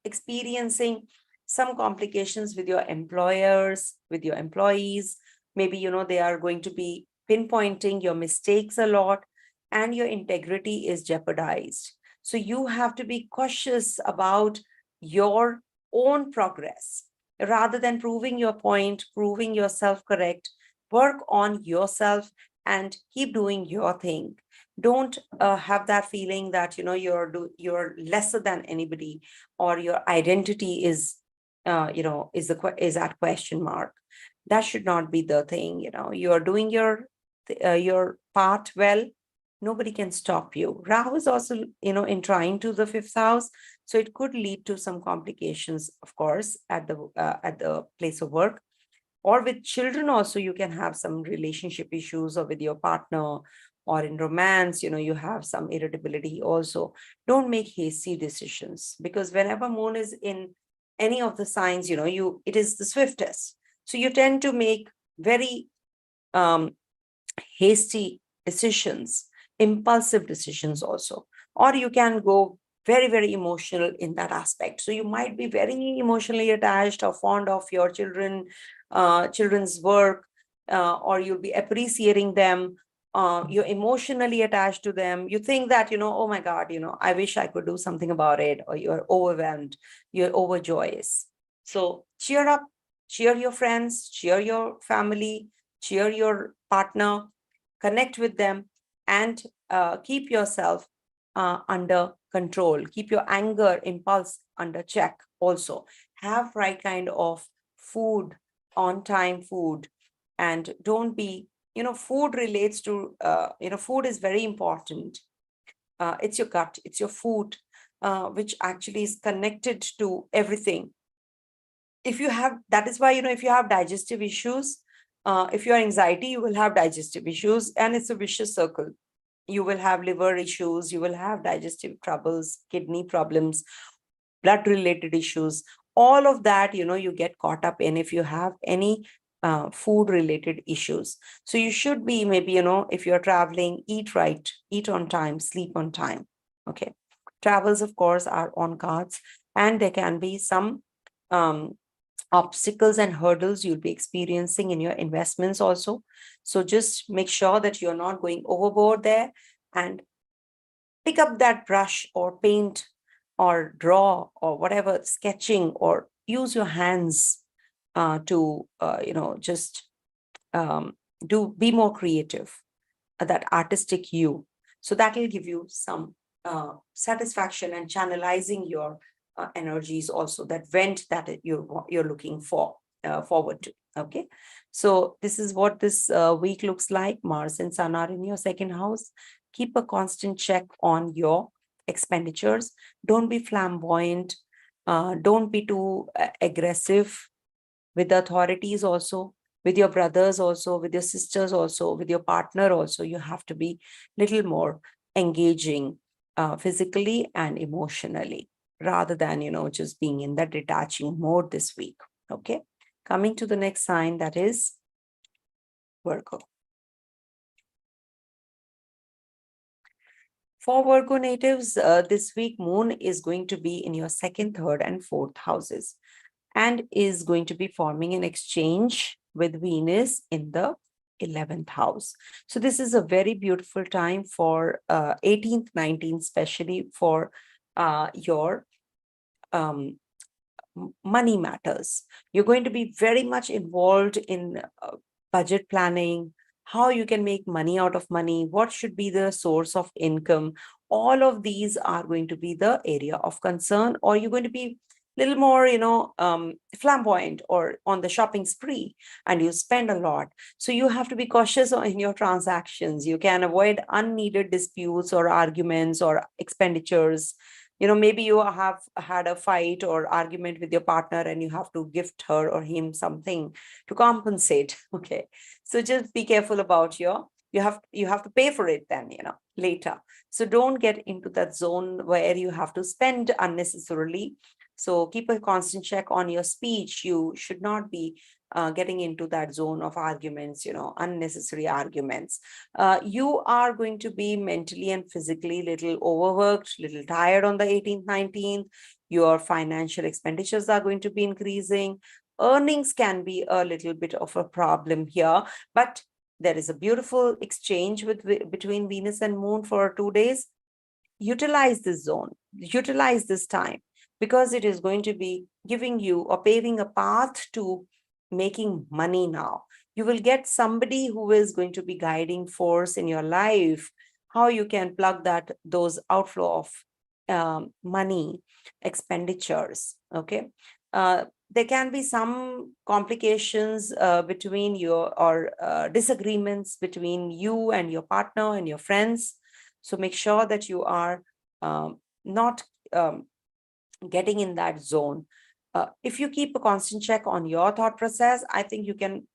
experiencing some complications with your employers, with your employees. Maybe, they are going to be pinpointing your mistakes a lot, and your integrity is jeopardized. So you have to be cautious about your own progress. Rather than proving your point, proving yourself correct, work on yourself and keep doing your thing. Don't have that feeling that you're lesser than anybody, or your identity is is at question mark. That should not be the thing. You're doing your part well. Nobody can stop you. Rahu is also in trine to the fifth house, so it could lead to some complications, of course, at the place of work. or with children also, you can have some relationship issues, or with your partner, or in romance, you have some irritability also. Don't make hasty decisions, because whenever moon is in any of the signs, it is the swiftest. So you tend to make very um, hasty decisions, impulsive decisions also. Or you can go very, very emotional in that aspect. So you might be very emotionally attached or fond of your children's work, or you'll be appreciating them. You're emotionally attached to them. You think that, oh my God, I wish I could do something about it, or you're overwhelmed, you're overjoyous. So cheer up, cheer your friends, cheer your family, cheer your partner, connect with them, and keep yourself under control. Keep your anger impulse under check also. Have right kind of food, on time food, and don't be, food relates to, food is very important. It's your gut, it's your food, which actually is connected to everything. If you have, that is why, if you have digestive issues, if you are anxiety, you will have digestive issues, and it's a vicious circle. You will have liver issues, you will have digestive troubles, kidney problems, blood related issues. All of that, you get caught up in if you have any food related issues. So you should be, maybe, if you're traveling, eat right, eat on time, sleep on time. Okay. Travels, of course, are on cards, and there can be some obstacles and hurdles you'll be experiencing in your investments also. So just make sure that you're not going overboard there, and pick up that brush or paint or draw or whatever, sketching, or use your hands to, just be more creative, that artistic you. So that will give you some satisfaction and channelizing your energies also, that vent that you're looking forward to. Okay, so this is what this week looks like. Mars and Sun are in your second house. Keep a constant check on your expenditures. Don't be flamboyant. Don't be too aggressive with the authorities also, with your brothers also, with your sisters also, with your partner also. You have to be little more engaging physically and emotionally, rather than, just being in that detaching mode this week. Okay. Coming to the next sign, that is Virgo. For Virgo natives, this week, moon is going to be in your second, third, and fourth houses, and is going to be forming an exchange with Venus in the 11th house. So this is a very beautiful time for 18th, 19th, especially for your money matters. You're going to be very much involved in budget planning, how you can make money out of money, what should be the source of income. All of these are going to be the area of concern, or you're going to be little more, flamboyant, or on the shopping spree, and you spend a lot. So you have to be cautious in your transactions. You can avoid unneeded disputes or arguments or expenditures. Maybe you have had a fight or argument with your partner, and you have to gift her or him something to compensate. Okay. So just be careful about you have to pay for it then, later. So don't get into that zone where you have to spend unnecessarily. So keep a constant check on your speech. You should not be getting into that zone of arguments, unnecessary arguments. You are going to be mentally and physically little overworked, little tired on the 18th, 19th. Your financial expenditures are going to be increasing. Earnings can be a little bit of a problem here, but there is a beautiful exchange between Venus and Moon for 2 days. Utilize this zone, utilize this time, because it is going to be giving you or paving a path to making money now. You will get somebody who is going to be guiding force in your life, how you can plug those outflow of money expenditures. Okay. There can be some complications between your, or disagreements between you and your partner and your friends. So make sure that you are not getting in that zone. If you keep a constant check on your thought process, I think you can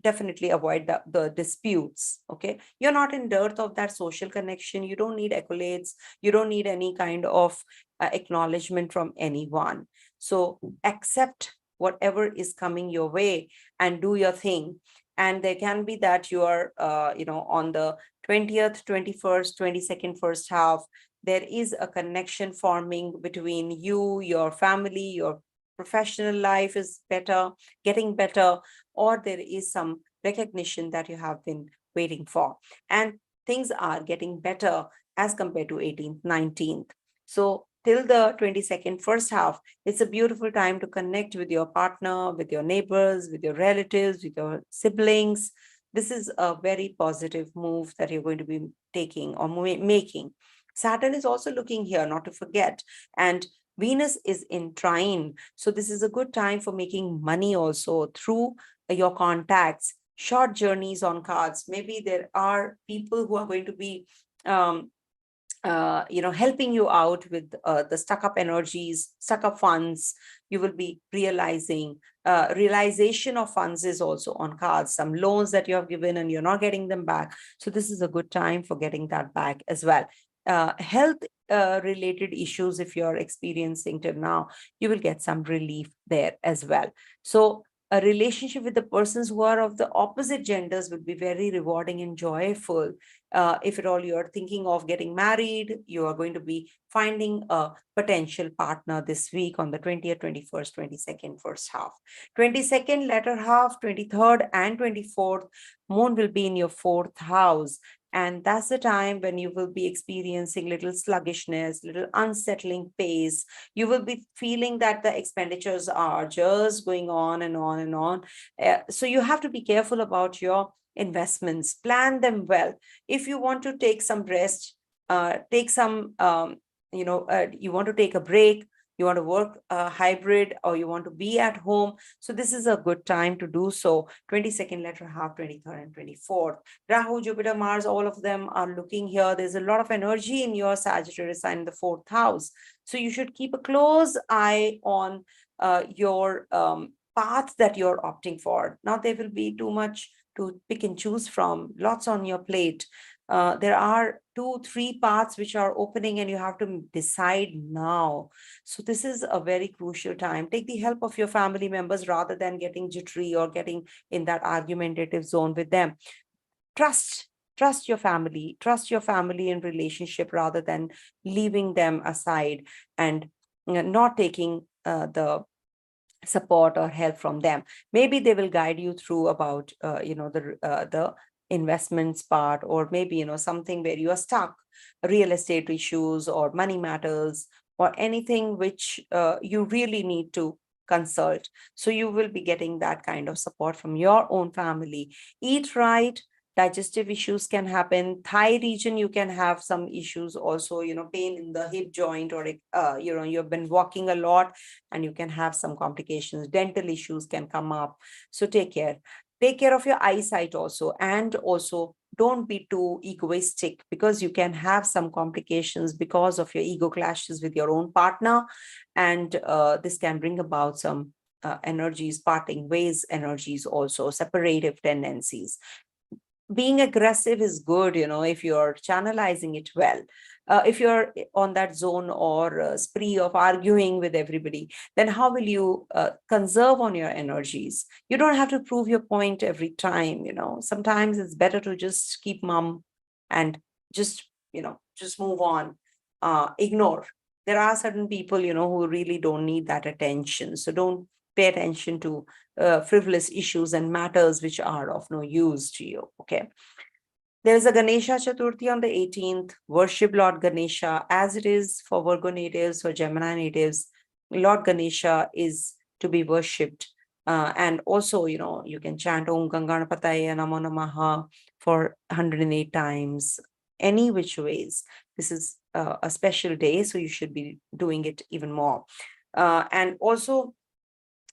definitely avoid the disputes. Okay, you're not in dearth of that social connection. You don't need accolades. You don't need any kind of acknowledgement from anyone. So accept whatever is coming your way and do your thing. And there can be that you are on the 20th, 21st, 22nd first half, there is a connection forming between you, your family, your professional life is better, getting better, or there is some recognition that you have been waiting for. And things are getting better as compared to 18th, 19th. So till the 22nd first half, it's a beautiful time to connect with your partner, with your neighbors, with your relatives, with your siblings. This is a very positive move that you're going to be taking or making. Saturn is also looking here, not to forget. And Venus is in trine. So this is a good time for making money also through your contacts, short journeys on cards. Maybe there are people who are going to be helping you out with the stuck up energies, stuck up funds. You will be realizing realization of funds is also on cards, some loans that you have given and you're not getting them back. So this is a good time for getting that back as well. Health related issues, if you're experiencing till now, you will get some relief there as well. So a relationship with the persons who are of the opposite genders would be very rewarding and joyful. If at all you're thinking of getting married, you are going to be finding a potential partner this week on the 20th, 21st, 22nd first half. 22nd latter half, 23rd and 24th, moon will be in your fourth house. And that's the time when you will be experiencing little sluggishness, little unsettling pace. You will be feeling that the expenditures are just going on and on and on. So you have to be careful about your investments, plan them well. If you want to take some rest, take some, you want to take a break, you want to work hybrid, or you want to be at home. So this is a good time to do so. 22nd latter half, 23rd and 24th. Rahu, Jupiter, Mars, all of them are looking here. There's a lot of energy in your Sagittarius sign in the fourth house. So you should keep a close eye on your path that you're opting for. Now there will be too much to pick and choose from, lots on your plate. There are 2-3 paths which are opening and you have to decide now. So this is a very crucial time. Take the help of your family members rather than getting jittery or getting in that argumentative zone with them. Trust your family in relationship rather than leaving them aside and not taking the support or help from them. Maybe they will guide you through about the investments part, or maybe something where you are stuck, real estate issues or money matters, or anything which you really need to consult. So you will be getting that kind of support from your own family. Eat right. Digestive issues can happen. Thigh region, you can have some issues also, pain in the hip joint, or you've been walking a lot and you can have some complications. Dental issues can come up. So take care of your eyesight also. And also don't be too egoistic, because you can have some complications because of your ego clashes with your own partner. And this can bring about some energies, parting ways energies, also separative tendencies. Being aggressive is good, if you're channelizing it well. If you're on that zone or spree of arguing with everybody, then how will you conserve on your energies? You don't have to prove your point every time. Sometimes it's better to just keep mum and just move on, ignore. There are certain people who really don't need that attention, so don't pay attention to frivolous issues and matters which are of no use to you. Okay. There's a Ganesha Chaturthi on the 18th. Worship Lord Ganesha, as it is for Virgo natives or Gemini natives. Lord Ganesha is to be worshipped. And also, you can chant Om Ganganapataya Namo Namaha for 108 times, any which ways. This is a special day, so you should be doing it even more. And also,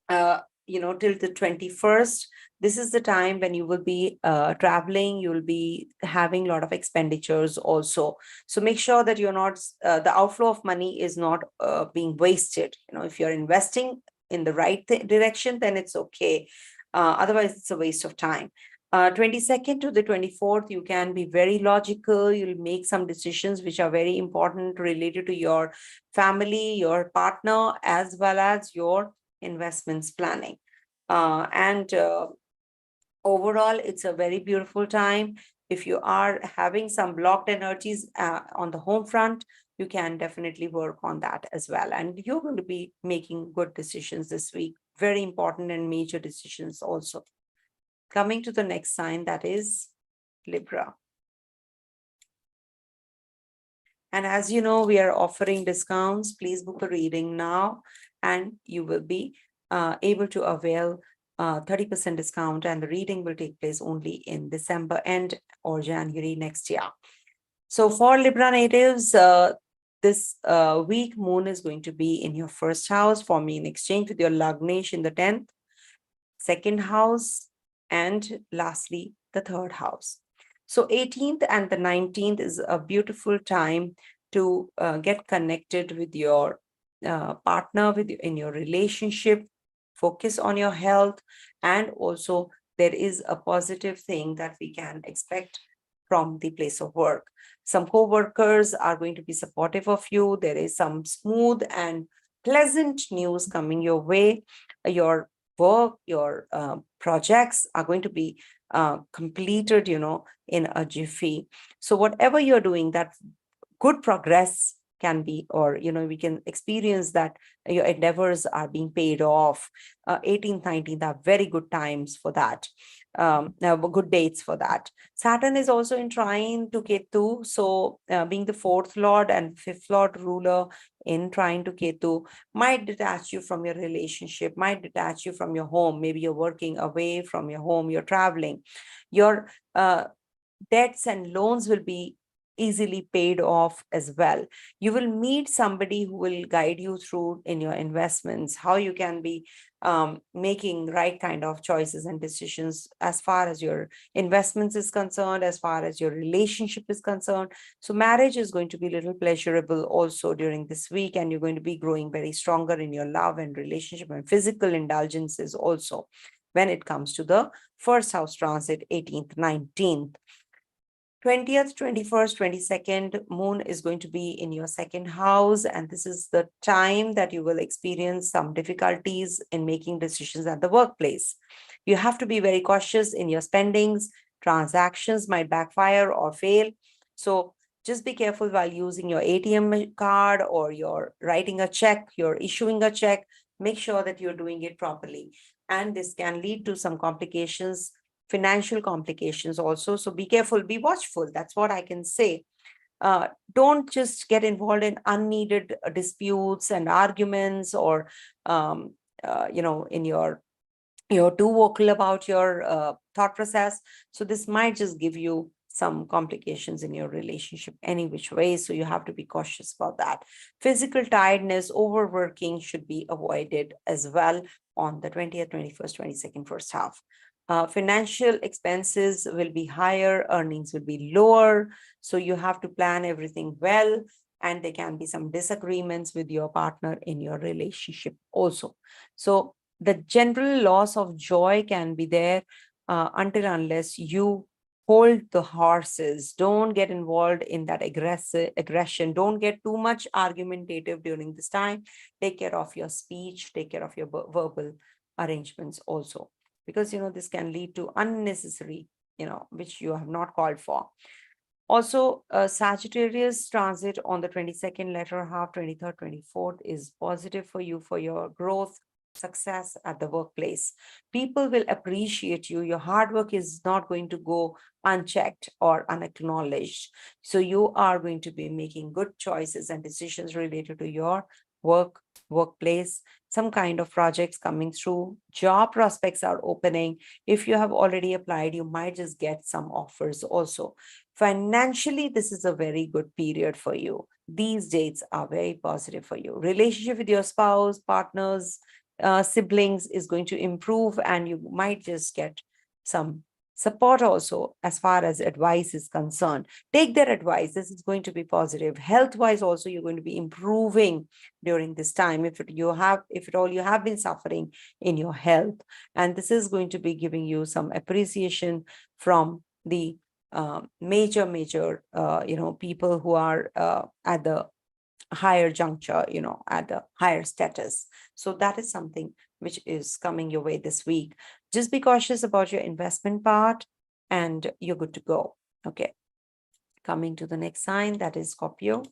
till the 21st, this is the time when you will be traveling, you will be having a lot of expenditures also. So make sure that you're not, the outflow of money is not being wasted. If you're investing in the right direction, then it's okay. Otherwise, it's a waste of time. 22nd to the 24th, you can be very logical. You'll make some decisions which are very important related to your family, your partner, as well as your investments planning. And overall, it's a very beautiful time. If you are having some blocked energies on the home front, you can definitely work on that as well. And you're going to be making good decisions this week, very important and major decisions also. Coming to the next sign, that is Libra. And as you know, we are offering discounts. Please book a reading now, and you will be able to avail 30% discount, and the reading will take place only in December end or January next year. So for Libra natives, this week, Moon is going to be in your first house, forming an exchange with your Lagnesh in the 10th, second house, and lastly, the third house. So 18th and the 19th is a beautiful time to get connected with your partner, in your relationship, focus on your health, and also there is a positive thing that we can expect from the place of work. Some co-workers are going to be supportive of you. There is some smooth and pleasant news coming your way. Your work, your projects are going to be completed, in a jiffy. So whatever you're doing, that good progress can be, or we can experience that your endeavors are being paid off. 18th, 19th are very good times for that. Good dates for that. Saturn is also in trine to Ketu. So being the fourth lord and fifth lord ruler in trine to Ketu might detach you from your relationship, might detach you from your home. Maybe you're working away from your home, you're traveling. Your debts and loans will be easily paid off as well. You will meet somebody who will guide you through in your investments, how you can be making right kind of choices and decisions as far as your investments is concerned, as far as your relationship is concerned. So marriage is going to be a little pleasurable also during this week, and you're going to be growing very stronger in your love and relationship and physical indulgences also when it comes to the first house transit, 18th, 19th. 20th, 21st, 22nd, Moon is going to be in your second house. And this is the time that you will experience some difficulties in making decisions at the workplace. You have to be very cautious in your spendings. Transactions might backfire or fail. So just be careful while using your ATM card, or you're writing a check, you're issuing a check. Make sure that you're doing it properly. And this can lead to some complications, financial complications also. So be careful, be watchful. That's what I can say. Don't just get involved in unneeded disputes and arguments, or in you're too vocal about your thought process. So this might just give you some complications in your relationship any which way. So you have to be cautious about that. Physical tiredness, overworking should be avoided as well on the 20th, 21st, 22nd, first half. Financial expenses will be higher, earnings will be lower. So you have to plan everything well, and there can be some disagreements with your partner in your relationship also. So the general loss of joy can be there until unless you hold the horses. Don't get involved in that aggression. Don't get too much argumentative during this time. Take care of your speech, take care of your verbal arrangements also, because this can lead to unnecessary, which you have not called for. Also, Sagittarius transit on the 22nd latter half, 23rd, 24th is positive for you, for your growth, success at the workplace. People will appreciate you. Your hard work is not going to go unchecked or unacknowledged. So you are going to be making good choices and decisions related to your workplace, some kind of projects coming through, job prospects are opening. If you have already applied, you might just get some offers also. Financially, this is a very good period for you. These dates are very positive for you. Relationship with your spouse, partners, siblings is going to improve, and you might just get some support also as far as advice is concerned. Take their advice. This is going to be positive. Health-wise also, you're going to be improving during this time. If at all you have been suffering in your health, and this is going to be giving you some appreciation from the major people who are at the higher juncture, at the higher status. So that is something which is coming your way this week. Just be cautious about your investment part and you're good to go. Okay. Coming to the next sign, that is Scorpio.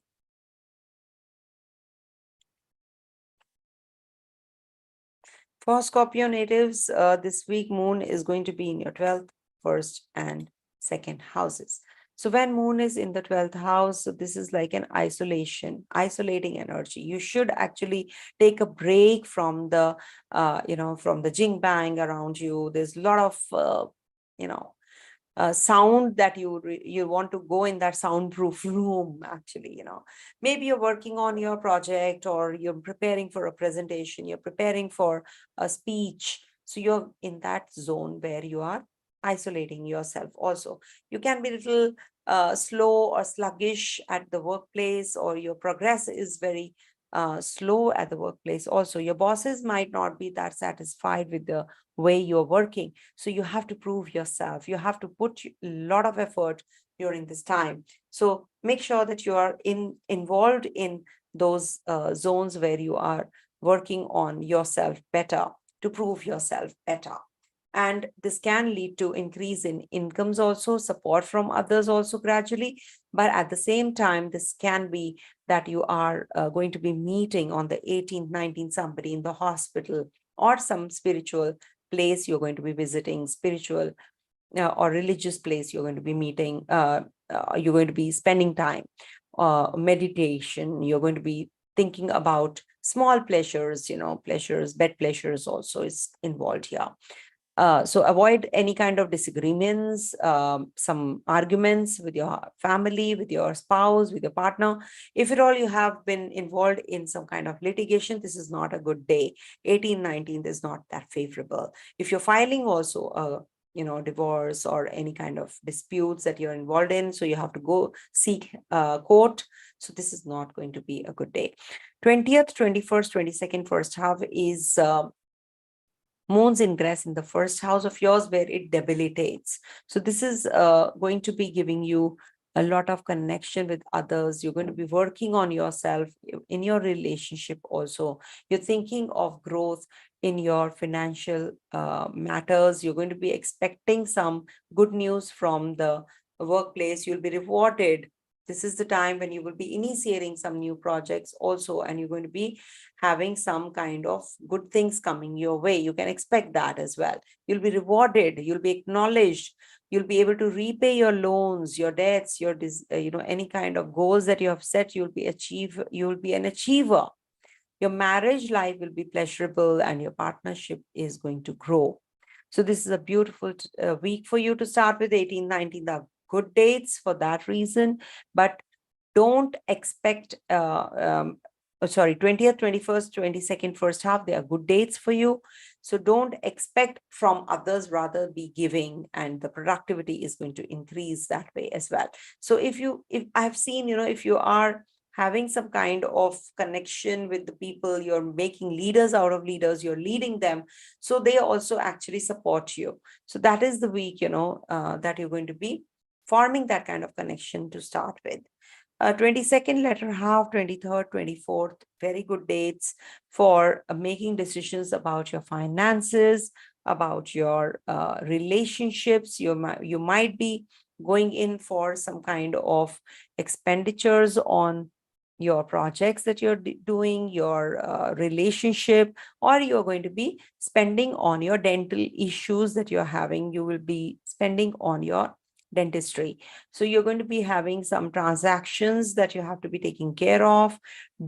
For Scorpio natives, this week moon is going to be in your 12th, 1st and 2nd houses. So when moon is in the 12th house, so this is like an isolating energy. You should actually take a break from the, from the jing bang around you. There's a lot of, sound that you want to go in that soundproof room. Actually, maybe you're working on your project or you're preparing for a presentation, you're preparing for a speech. So you're in that zone where you are isolating yourself. Also, you can be a little slow or sluggish at the workplace, or your progress is very slow at the workplace. Also, your bosses might not be that satisfied with the way you're working. So you have to prove yourself. You have to put a lot of effort during this time. So make sure that you are involved in those zones where you are working on yourself better, to prove yourself better. And this can lead to increase in incomes also, support from others also gradually. But at the same time, this can be that you are going to be meeting on the 18th, 19th, somebody in the hospital or some spiritual place you're going to be visiting, spiritual or religious place you're going to be meeting, you're going to be spending time, meditation, you're going to be thinking about small pleasures, pleasures, bed pleasures also is involved here. So avoid any kind of disagreements, some arguments with your family, with your spouse, with your partner. If at all you have been involved in some kind of litigation, this is not a good day. 18th, 19th is not that favorable. If you're filing also a divorce or any kind of disputes that you're involved in, so you have to go seek court. So this is not going to be a good day. 20th, 21st, 22nd, first half is moon's ingress in the first house of yours, where it debilitates. So this is going to be giving you a lot of connection with others. You're going to be working on yourself in your relationship also. You're thinking of growth in your financial matters. You're going to be expecting some good news from the workplace. You'll be rewarded. This is the time when you will be initiating some new projects also, and you're going to be having some kind of good things coming your way. You can expect that as well. You'll be rewarded, you'll be acknowledged, you'll be able to repay your loans, your debts, your any kind of goals that you have set. You'll be an achiever. Your marriage life will be pleasurable and your partnership is going to grow. So this is a beautiful week for you to start with. 18, 19 are good dates for that reason, but don't expect 20th, 21st, 22nd, first half, they are good dates for you. So don't expect from others, rather be giving, and the productivity is going to increase that way as well. So if I've seen, if you are having some kind of connection with the people, you're making leaders out of leaders, you're leading them, so they also actually support you. So that is the week, that you're going to be forming that kind of connection to start with. 22nd latter half, 23rd, 24th, very good dates for making decisions about your finances, about your relationships. You might be going in for some kind of expenditures on your projects that you're doing, your relationship, or you're going to be spending on your dental issues that you're having. You will be spending on your dentistry. So you're going to be having some transactions that you have to be taking care of.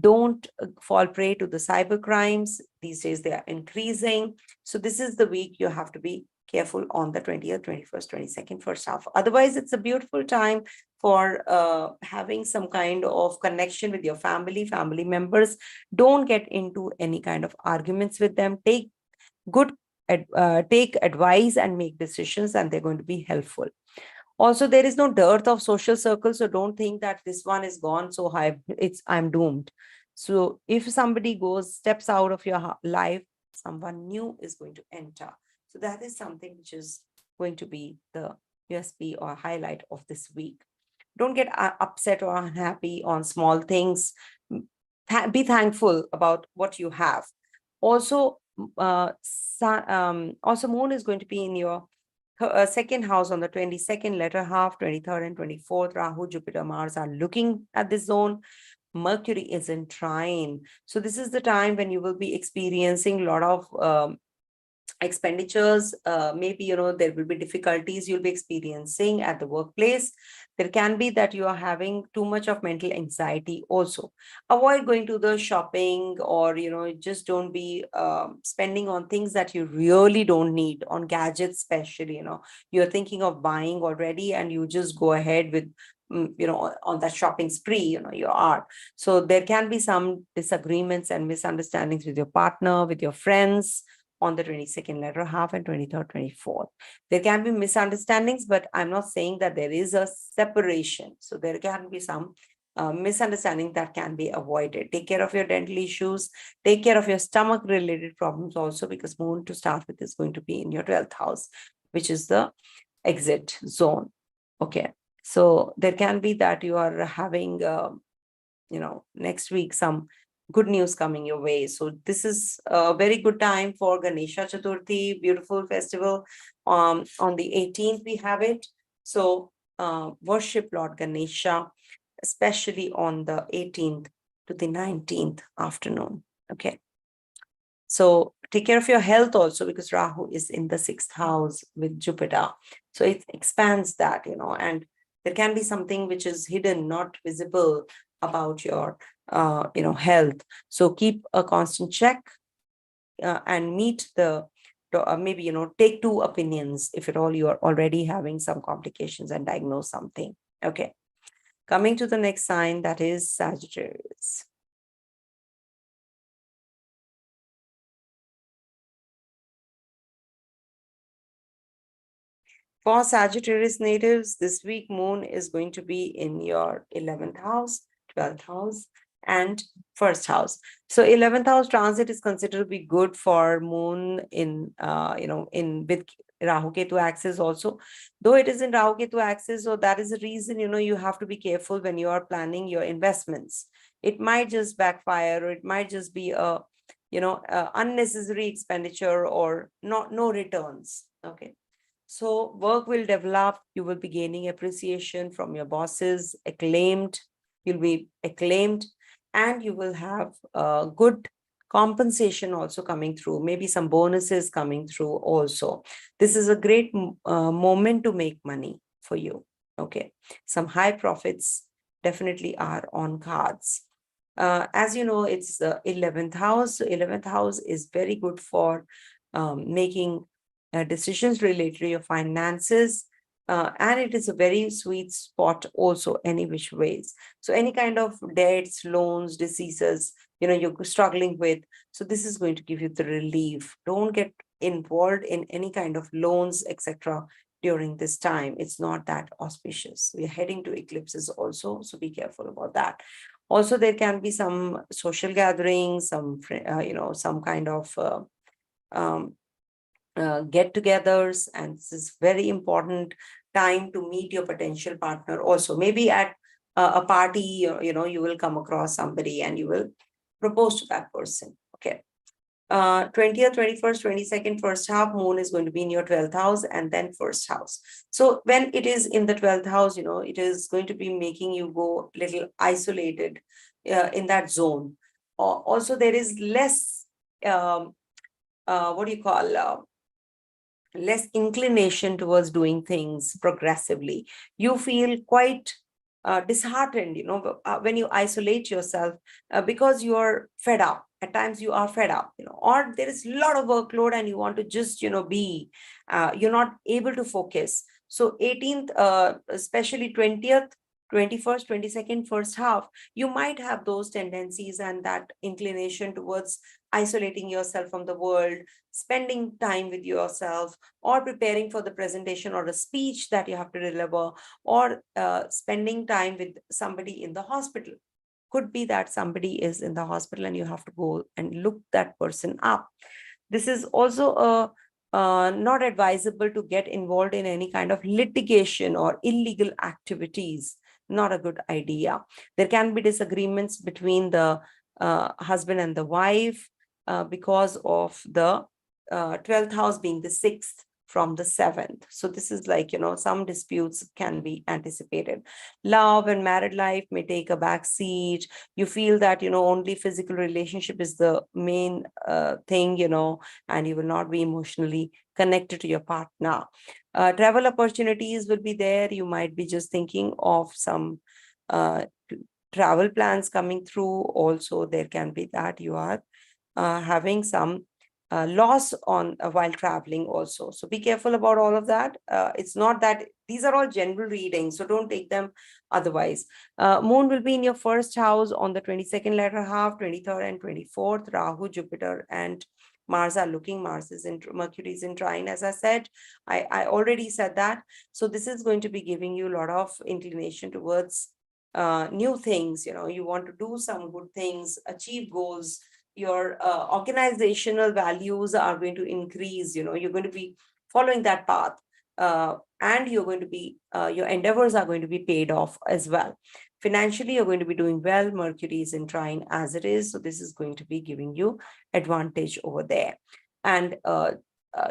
Don't fall prey to the cyber crimes. These days they are increasing. So this is the week you have to be careful on the 20th, 21st, 22nd, first half. Otherwise, it's a beautiful time for having some kind of connection with your family members. Don't get into any kind of arguments with them. Take good take advice and make decisions, and they're going to be helpful. Also, there is no dearth of social circles, so don't think that this one is gone, so I'm doomed. So if somebody steps out of your life, someone new is going to enter. So that is something which is going to be the USP or highlight of this week. Don't get upset or unhappy on small things. Be thankful about what you have. Also, also moon is going to be in your second house on the 22nd, latter half, 23rd and 24th. Rahu, Jupiter, Mars are looking at this zone. Mercury is in trine. So this is the time when you will be experiencing a lot of expenditures. Maybe, there will be difficulties you'll be experiencing at the workplace. There can be that you are having too much of mental anxiety also. Avoid going to the shopping, or, just don't be spending on things that you really don't need, on gadgets especially. You're thinking of buying already and you just go ahead with on that shopping spree, you are. So there can be some disagreements and misunderstandings with your partner, with your friends, on the 22nd latter half and 23rd, 24th. There can be misunderstandings, but I'm not saying that there is a separation. So there can be some misunderstanding that can be avoided. Take care of your dental issues. Take care of your stomach related problems also, because moon, to start with, is going to be in your 12th house, which is the exit zone. Okay. So there can be that you are having, next week, some good news coming your way. So this is a very good time for Ganesha Chaturthi, beautiful festival. On the 18th, we have it. So worship Lord Ganesha, especially on the 18th to the 19th afternoon. Okay. So take care of your health also, because Rahu is in the 6th house with Jupiter. So it expands that, and there can be something which is hidden, not visible, about your health. So keep a constant check and meet the maybe take two opinions if at all you are already having some complications, and diagnose something. Okay, coming to the next sign, that is Sagittarius. For Sagittarius natives, this week moon is going to be in your 11th house, 12th house, and 1st house. So 11th house transit is considered to be good for moon in with Rahu Ketu axis also. Though it is in Rahu Ketu axis, so that is the reason you have to be careful when you are planning your investments. It might just backfire, or it might just be a unnecessary expenditure, or no returns. Okay. So work will develop, you will be gaining appreciation from your bosses, you'll be acclaimed, and you will have good compensation also coming through, maybe some bonuses coming through also. This is a great moment to make money for you. Okay, some high profits definitely are on cards. As you know, it's the 11th house. So 11th house is very good for making decisions related to your finances, and it is a very sweet spot also, any which ways. So any kind of debts, loans, diseases, you're struggling with, so this is going to give you the relief. Don't get involved in any kind of loans, etc., during this time. It's not that auspicious. We're heading to eclipses also, so be careful about that. Also, there can be some social gatherings, some kind of get-togethers, and this is very important time to meet your potential partner also. Maybe at a party, you will come across somebody and you will propose to that person. Okay. 20th, 21st, 22nd, first half, moon is going to be in your 12th house, and then first house. So when it is in the 12th house, it is going to be making you go a little isolated in that zone. Also, there is less, less inclination towards doing things progressively. You feel quite disheartened, when you isolate yourself, because you are fed up. At times you are fed up, or there is a lot of workload and you want to just, be, you're not able to focus. So 18th, especially 20th, 21st, 22nd, first half, you might have those tendencies and that inclination towards isolating yourself from the world, spending time with yourself, or preparing for the presentation or a speech that you have to deliver, or spending time with somebody in the hospital. Could be that somebody is in the hospital and you have to go and look that person up. This is also not advisable to get involved in any kind of litigation or illegal activities. Not a good idea. There can be disagreements between the husband and the wife because of the 12th house being the sixth from the seventh. So this is like, some disputes can be anticipated. Love and married life may take a back seat. You feel that, only physical relationship is the main thing, and you will not be emotionally connected to your partner. Travel opportunities will be there. You might be just thinking of some travel plans coming through. Also, there can be that you are having some loss on while traveling also. So be careful about all of that. It's not that these are all general readings, so don't take them otherwise. Moon will be in your first house on the 22nd latter half, 23rd and 24th. Rahu, Jupiter and Mars are looking. Mercury is in trine, as I said. I already said that. So this is going to be giving you a lot of inclination towards new things. You want to do some good things, achieve goals. Your organizational values are going to increase. You're going to be following that path, and you're going to be your endeavors are going to be paid off as well. Financially, you're going to be doing well. Mercury is in trine as it is, so this is going to be giving you advantage over there. And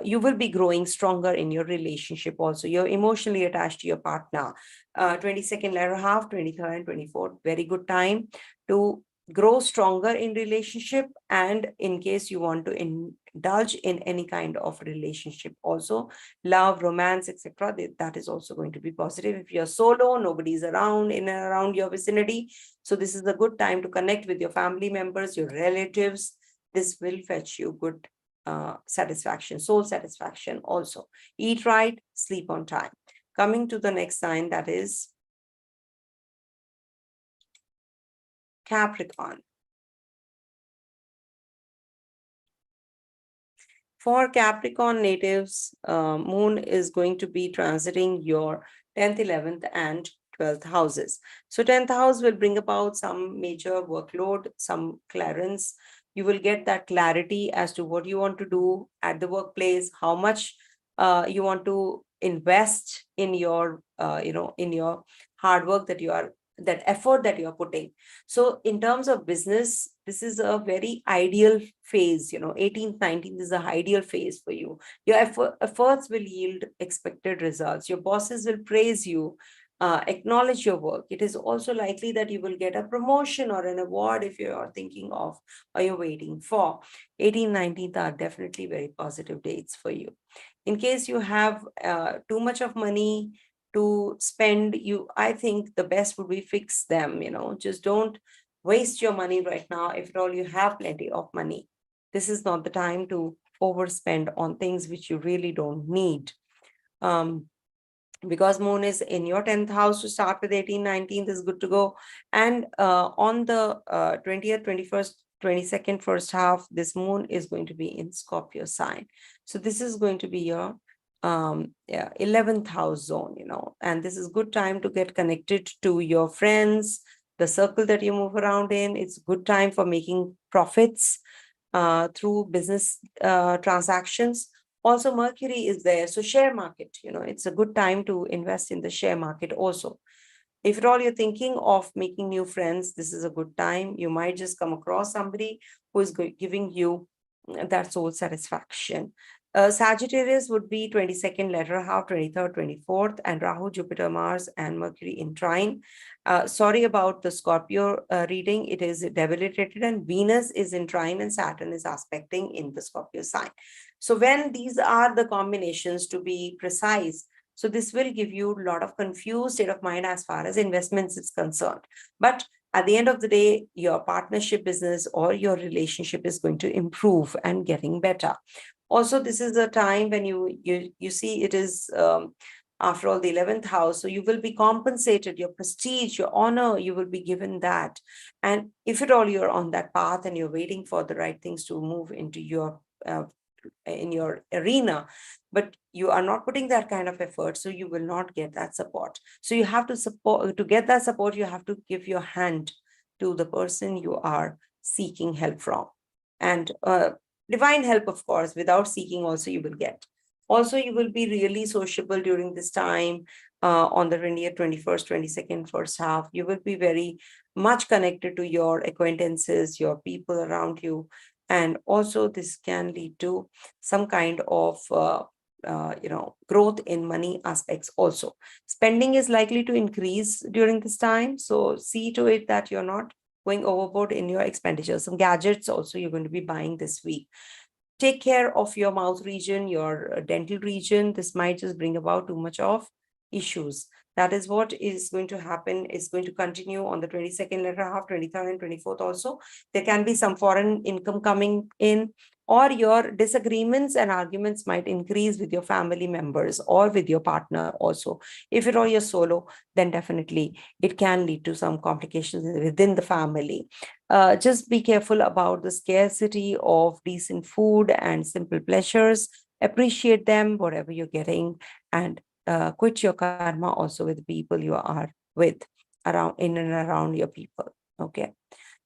you will be growing stronger in your relationship also. You're emotionally attached to your partner. 22nd latter half, 23rd and 24th, very good time to grow stronger in relationship. And in case you want to indulge in any kind of relationship also, love, romance, etc., that is also going to be positive. If you're solo, nobody's around in and around your vicinity, so this is a good time to connect with your family members, your relatives. This will fetch you good satisfaction, soul satisfaction also. Eat right, sleep on time. Coming to the next sign, that is Capricorn. For Capricorn natives, Moon is going to be transiting your 10th, 11th, and 12th houses. So 10th house will bring about some major workload, some clearance. You will get that clarity as to what you want to do at the workplace, how much you want to invest in your, in your hard work that effort that you're putting. So in terms of business, this is a very ideal phase. 18th, 19th is the ideal phase for you. Your efforts will yield expected results. Your bosses will praise you, acknowledge your work. It is also likely that you will get a promotion or an award if you are thinking of or you're waiting for. 18th, 19th are definitely very positive dates for you. In case you have too much of money to spend, I think the best would be fix them. Just don't waste your money right now. If at all you have plenty of money, this is not the time to overspend on things which you really don't need. Because Moon is in your 10th house to start with, 18th, 19th is good to go. And on the 20th, 21st, 22nd, first half, this Moon is going to be in Scorpio sign. So this is going to be your 11th house zone, and this is good time to get connected to your friends, the circle that you move around in. It's good time for making profits through business transactions. Also, Mercury is there, so share market, it's a good time to invest in the share market also. If at all you're thinking of making new friends, this is a good time. You might just come across somebody who is giving you that soul satisfaction. Sagittarius would be 22nd latter half, 23rd, 24th, and Rahu, Jupiter, Mars, and Mercury in trine. Sorry about the Scorpio reading. It is debilitated, and Venus is in trine, and Saturn is aspecting in the Scorpio sign. So when these are the combinations, to be precise, so this will give you a lot of confused state of mind as far as investments is concerned. But at the end of the day, your partnership business or your relationship is going to improve and getting better. Also, this is a time when you see it is after all, the 11th house. So you will be compensated, your prestige, your honor, you will be given that. And if at all you're on that path and you're waiting for the right things to move into your in your arena, but you are not putting that kind of effort, so you will not get that support. So you have to support, to get that support, you have to give your hand to the person you are seeking help from. And divine help, of course, without seeking also you will get. Also, you will be really sociable during this time, on the 20th, 21st, 22nd, first half. You will be very much connected to your acquaintances, your people around you. And also this can lead to some kind of growth in money aspects also. Spending is likely to increase during this time, so see to it that you're not going overboard in your expenditures. Some gadgets also you're going to be buying this week. Take care of your mouth region, your dental region. This might just bring about too much of issues. That is what is going to happen, is going to continue on the 22nd latter half, 23rd and 24th also. There can be some foreign income coming in, or your disagreements and arguments might increase with your family members or with your partner also. If it all you're solo, then definitely it can lead to some complications within the family. Just be careful about the scarcity of decent food and simple pleasures. Appreciate them, whatever you're getting, and quit your karma also with the people you are with, around, in and around your people. Okay.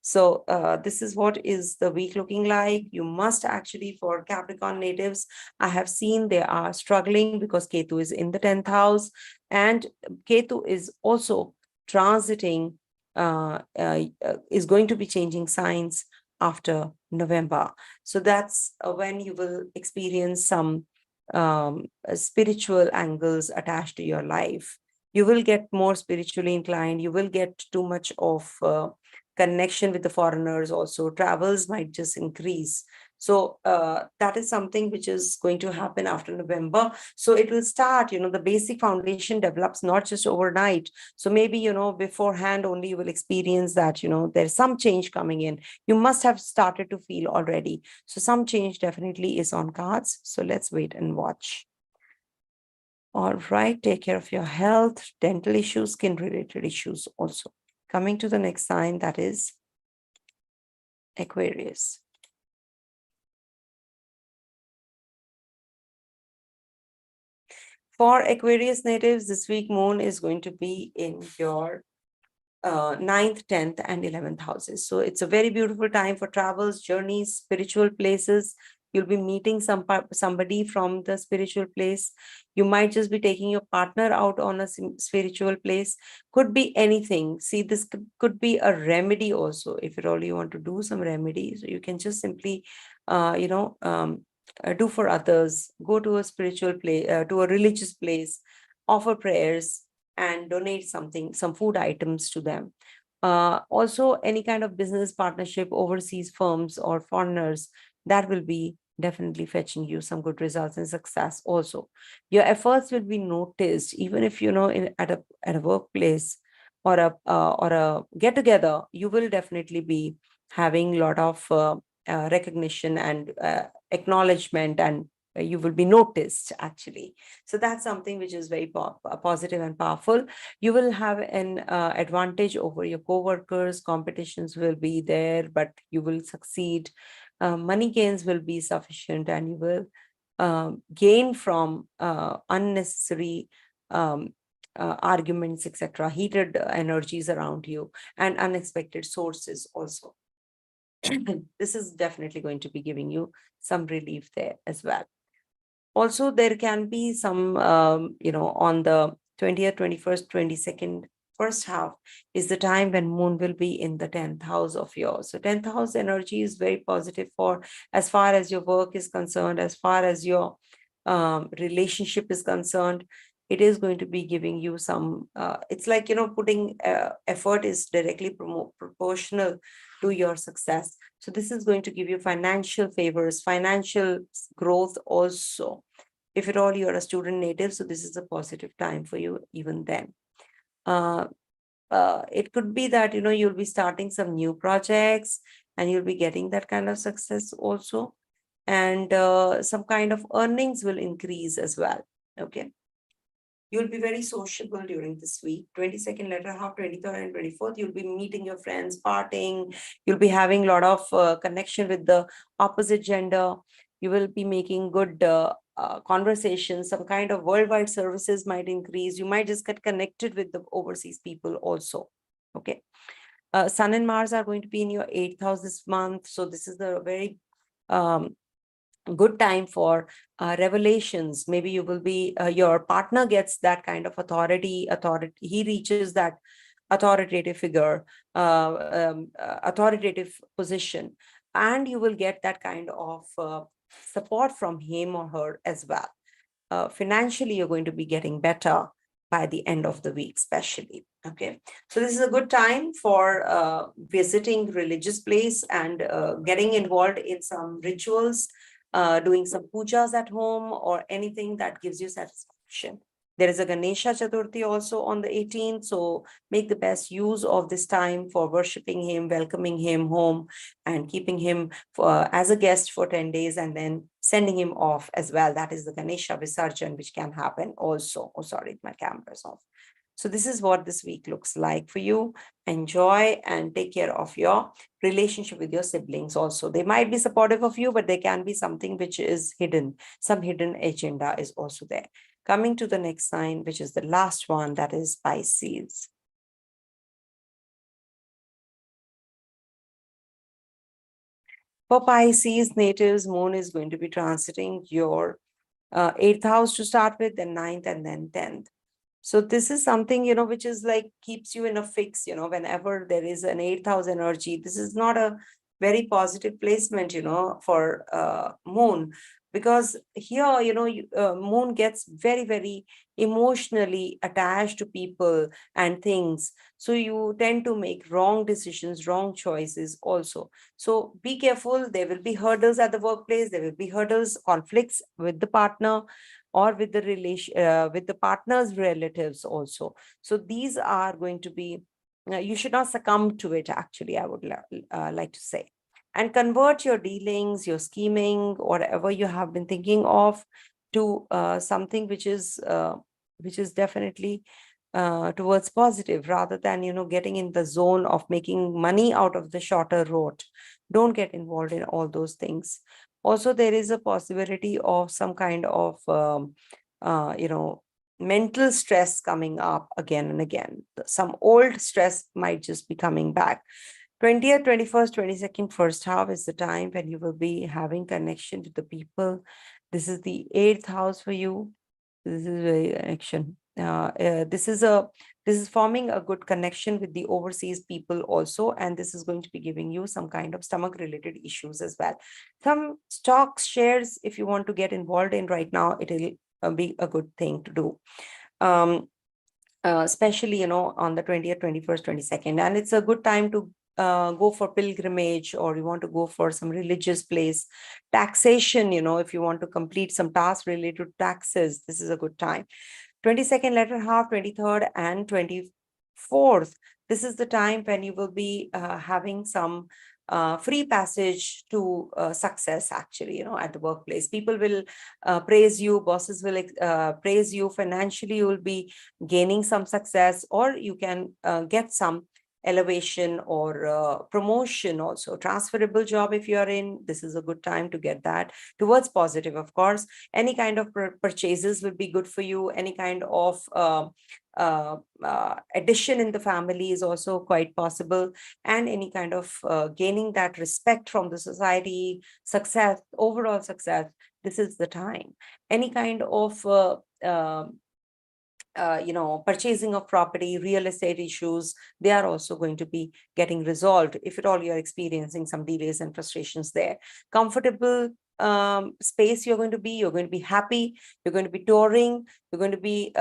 So this is what is the week looking like. You must actually, for Capricorn natives, I have seen they are struggling because Ketu is in the 10th house, and Ketu is also transiting, is going to be changing signs after November. So that's when you will experience some spiritual angles attached to your life. You will get more spiritually inclined. You will get too much of connection with the foreigners also. Travels might just increase. So that is something which is going to happen after November. So it will start, the basic foundation develops not just overnight. So maybe, beforehand only you will experience that, there's some change coming in. You must have started to feel already. So some change definitely is on cards. So let's wait and watch. All right, take care of your health, dental issues, skin related issues also. Coming to the next sign, that is Aquarius. For Aquarius natives, this week moon is going to be in your 9th, 10th, and 11th houses. So it's a very beautiful time for travels, journeys, spiritual places. You'll be meeting somebody from the spiritual place. You might just be taking your partner out on a spiritual place. Could be anything. See, this could be a remedy also. If at all you want to do some remedies, so you can just simply, do for others. Go to a spiritual place, to a religious place, offer prayers, and donate something, some food items to them. Also, any kind of business partnership, overseas firms or foreigners, that will be definitely fetching you some good results and success also. Your efforts will be noticed, even if, at a workplace or a get together, you will definitely be having a lot of recognition and acknowledgement, and you will be noticed actually. So that's something which is very positive and powerful. You will have an advantage over your co-workers. Competitions will be there, but you will succeed. Money gains will be sufficient, and you will gain from unnecessary arguments, etc., heated energies around you, and unexpected sources also. This is definitely going to be giving you some relief there as well. Also, there can be some, on the 20th, 21st, 22nd, first half is the time when moon will be in the 10th house of yours. So 10th house energy is very positive for as far as your work is concerned, as far as your relationship is concerned. It is going to be giving you some, it's like, putting effort is directly proportional to your success. So this is going to give you financial favors, financial growth also. If at all you're a student native, so this is a positive time for you even then. It could be that, you'll be starting some new projects and you'll be getting that kind of success also. And some kind of earnings will increase as well. Okay. You'll be very sociable during this week. 22nd letter half, 23rd and 24th, you'll be meeting your friends, partying. You'll be having a lot of connection with the opposite gender. You will be making good conversations. Some kind of worldwide services might increase. You might just get connected with the overseas people also. Okay. Sun and Mars are going to be in your 8th house this month. So this is the very good time for revelations. Maybe you will be, your partner gets that kind of authority, he reaches that authoritative figure, authoritative position, and you will get that kind of support from him or her as well. Financially, you're going to be getting better by the end of the week, especially. Okay, so this is a good time for visiting religious place and getting involved in some rituals, doing some pujas at home or anything that gives you satisfaction. There is a Ganesha Chaturthi also on the 18th. So make the best use of this time for worshiping him, welcoming him home, and keeping him as a guest for 10 days and then sending him off as well. That is the Ganesha Visarjan, which can happen also. Oh, sorry, my camera's off. So this is what this week looks like for you. Enjoy and take care of your relationship with your siblings also. They might be supportive of you, but there can be something which is hidden. Some hidden agenda is also there. Coming to the next sign, which is the last one, that is Pisces. For Pisces natives, moon is going to be transiting your 8th house to start with, then 9th and then 10th. So this is something, which is like keeps you in a fix, whenever there is an 8th house energy. This is not a very positive placement, for moon, because here, moon gets very, very emotionally attached to people and things. So you tend to make wrong decisions, wrong choices also. So be careful. There will be hurdles at the workplace. There will be hurdles, conflicts with the partner or with the relation, with the partner's relatives also. So these are going to be, you should not succumb to it, actually, I would like to say. And convert your dealings, your scheming, whatever you have been thinking of, to something which is definitely towards positive, rather than, getting in the zone of making money out of the shorter road. Don't get involved in all those things. Also, there is a possibility of some kind of, mental stress coming up again and again. Some old stress might just be coming back. 20th, 21st, 22nd, first half is the time when you will be having connection with the people. This is the 8th house for you. This is very connection. This is forming a good connection with the overseas people also, and this is going to be giving you some kind of stomach related issues as well. Some stocks, shares, if you want to get involved in right now, it will be a good thing to do. Especially, on the 20th, 21st, 22nd, and it's a good time to go for pilgrimage, or you want to go for some religious place. Taxation, if you want to complete some tasks related to taxes, this is a good time. 22nd letter half, 23rd and 24th, this is the time when you will be having some free passage to success, actually, at the workplace. People will praise you, bosses will praise you. Financially, you will be gaining some success, or you can get some elevation or promotion also. Transferable job, if you are in, this is a good time to get that towards positive. Of course, any kind of purchases will be good for you. Any kind of addition in the family is also quite possible, and any kind of gaining that respect from the society, success, overall success, this is the time. Any kind of purchasing of property, real estate issues, they are also going to be getting resolved, if at all you're experiencing some delays and frustrations there. Comfortable space you're going to be happy, you're going to be touring, you're going to be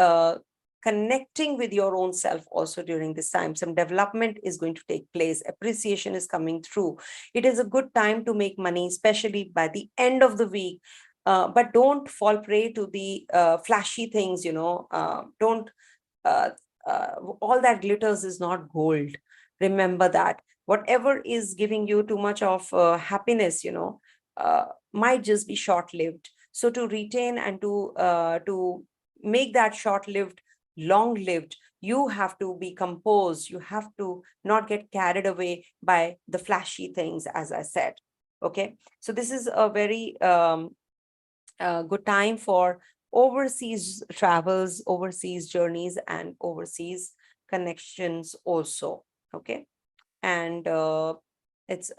connecting with your own self also during this time. Some development is going to take place, appreciation is coming through. It is a good time to make money, especially by the end of the week. But don't fall prey to the flashy things, don't, all that glitters is not gold. Remember that whatever is giving you too much of happiness, might just be short-lived. So to retain and to make that short-lived, long-lived, you have to be composed. You have to not get carried away by the flashy things, as I said. Okay, so this is a very good time for overseas travels, overseas journeys, and overseas connections also. Okay, and it's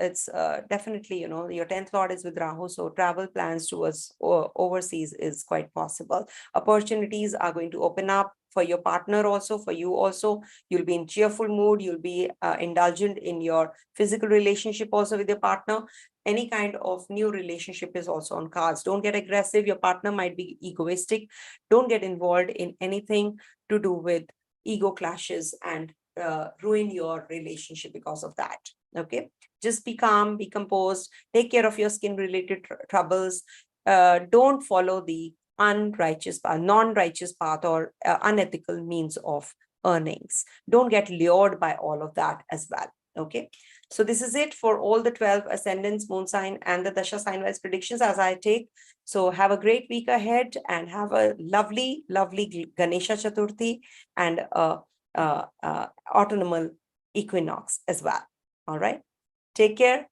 definitely, you know, your 10th lord is with Rahu, so travel plans towards overseas is quite possible. Opportunities are going to open up for your partner also, for you also. You'll be in cheerful mood, you'll be indulgent in your physical relationship also with your partner. Any kind of new relationship is also on cards. Don't get aggressive. Your partner might be egoistic. Don't get involved in anything to do with ego clashes and ruin your relationship because of that. Okay, just be calm, be composed, take care of your skin related troubles. Don't follow the unrighteous path, non-righteous path, or unethical means of earnings. Don't get lured by all of that as well. Okay, so this is it for all the 12 ascendants, moon sign, and the Dasha sign wise predictions as I take. So have a great week ahead and have a lovely, lovely Ganesha Chaturthi and autumnal equinox as well. All right. Take care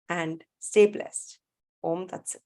and stay blessed. Om Tat Sat.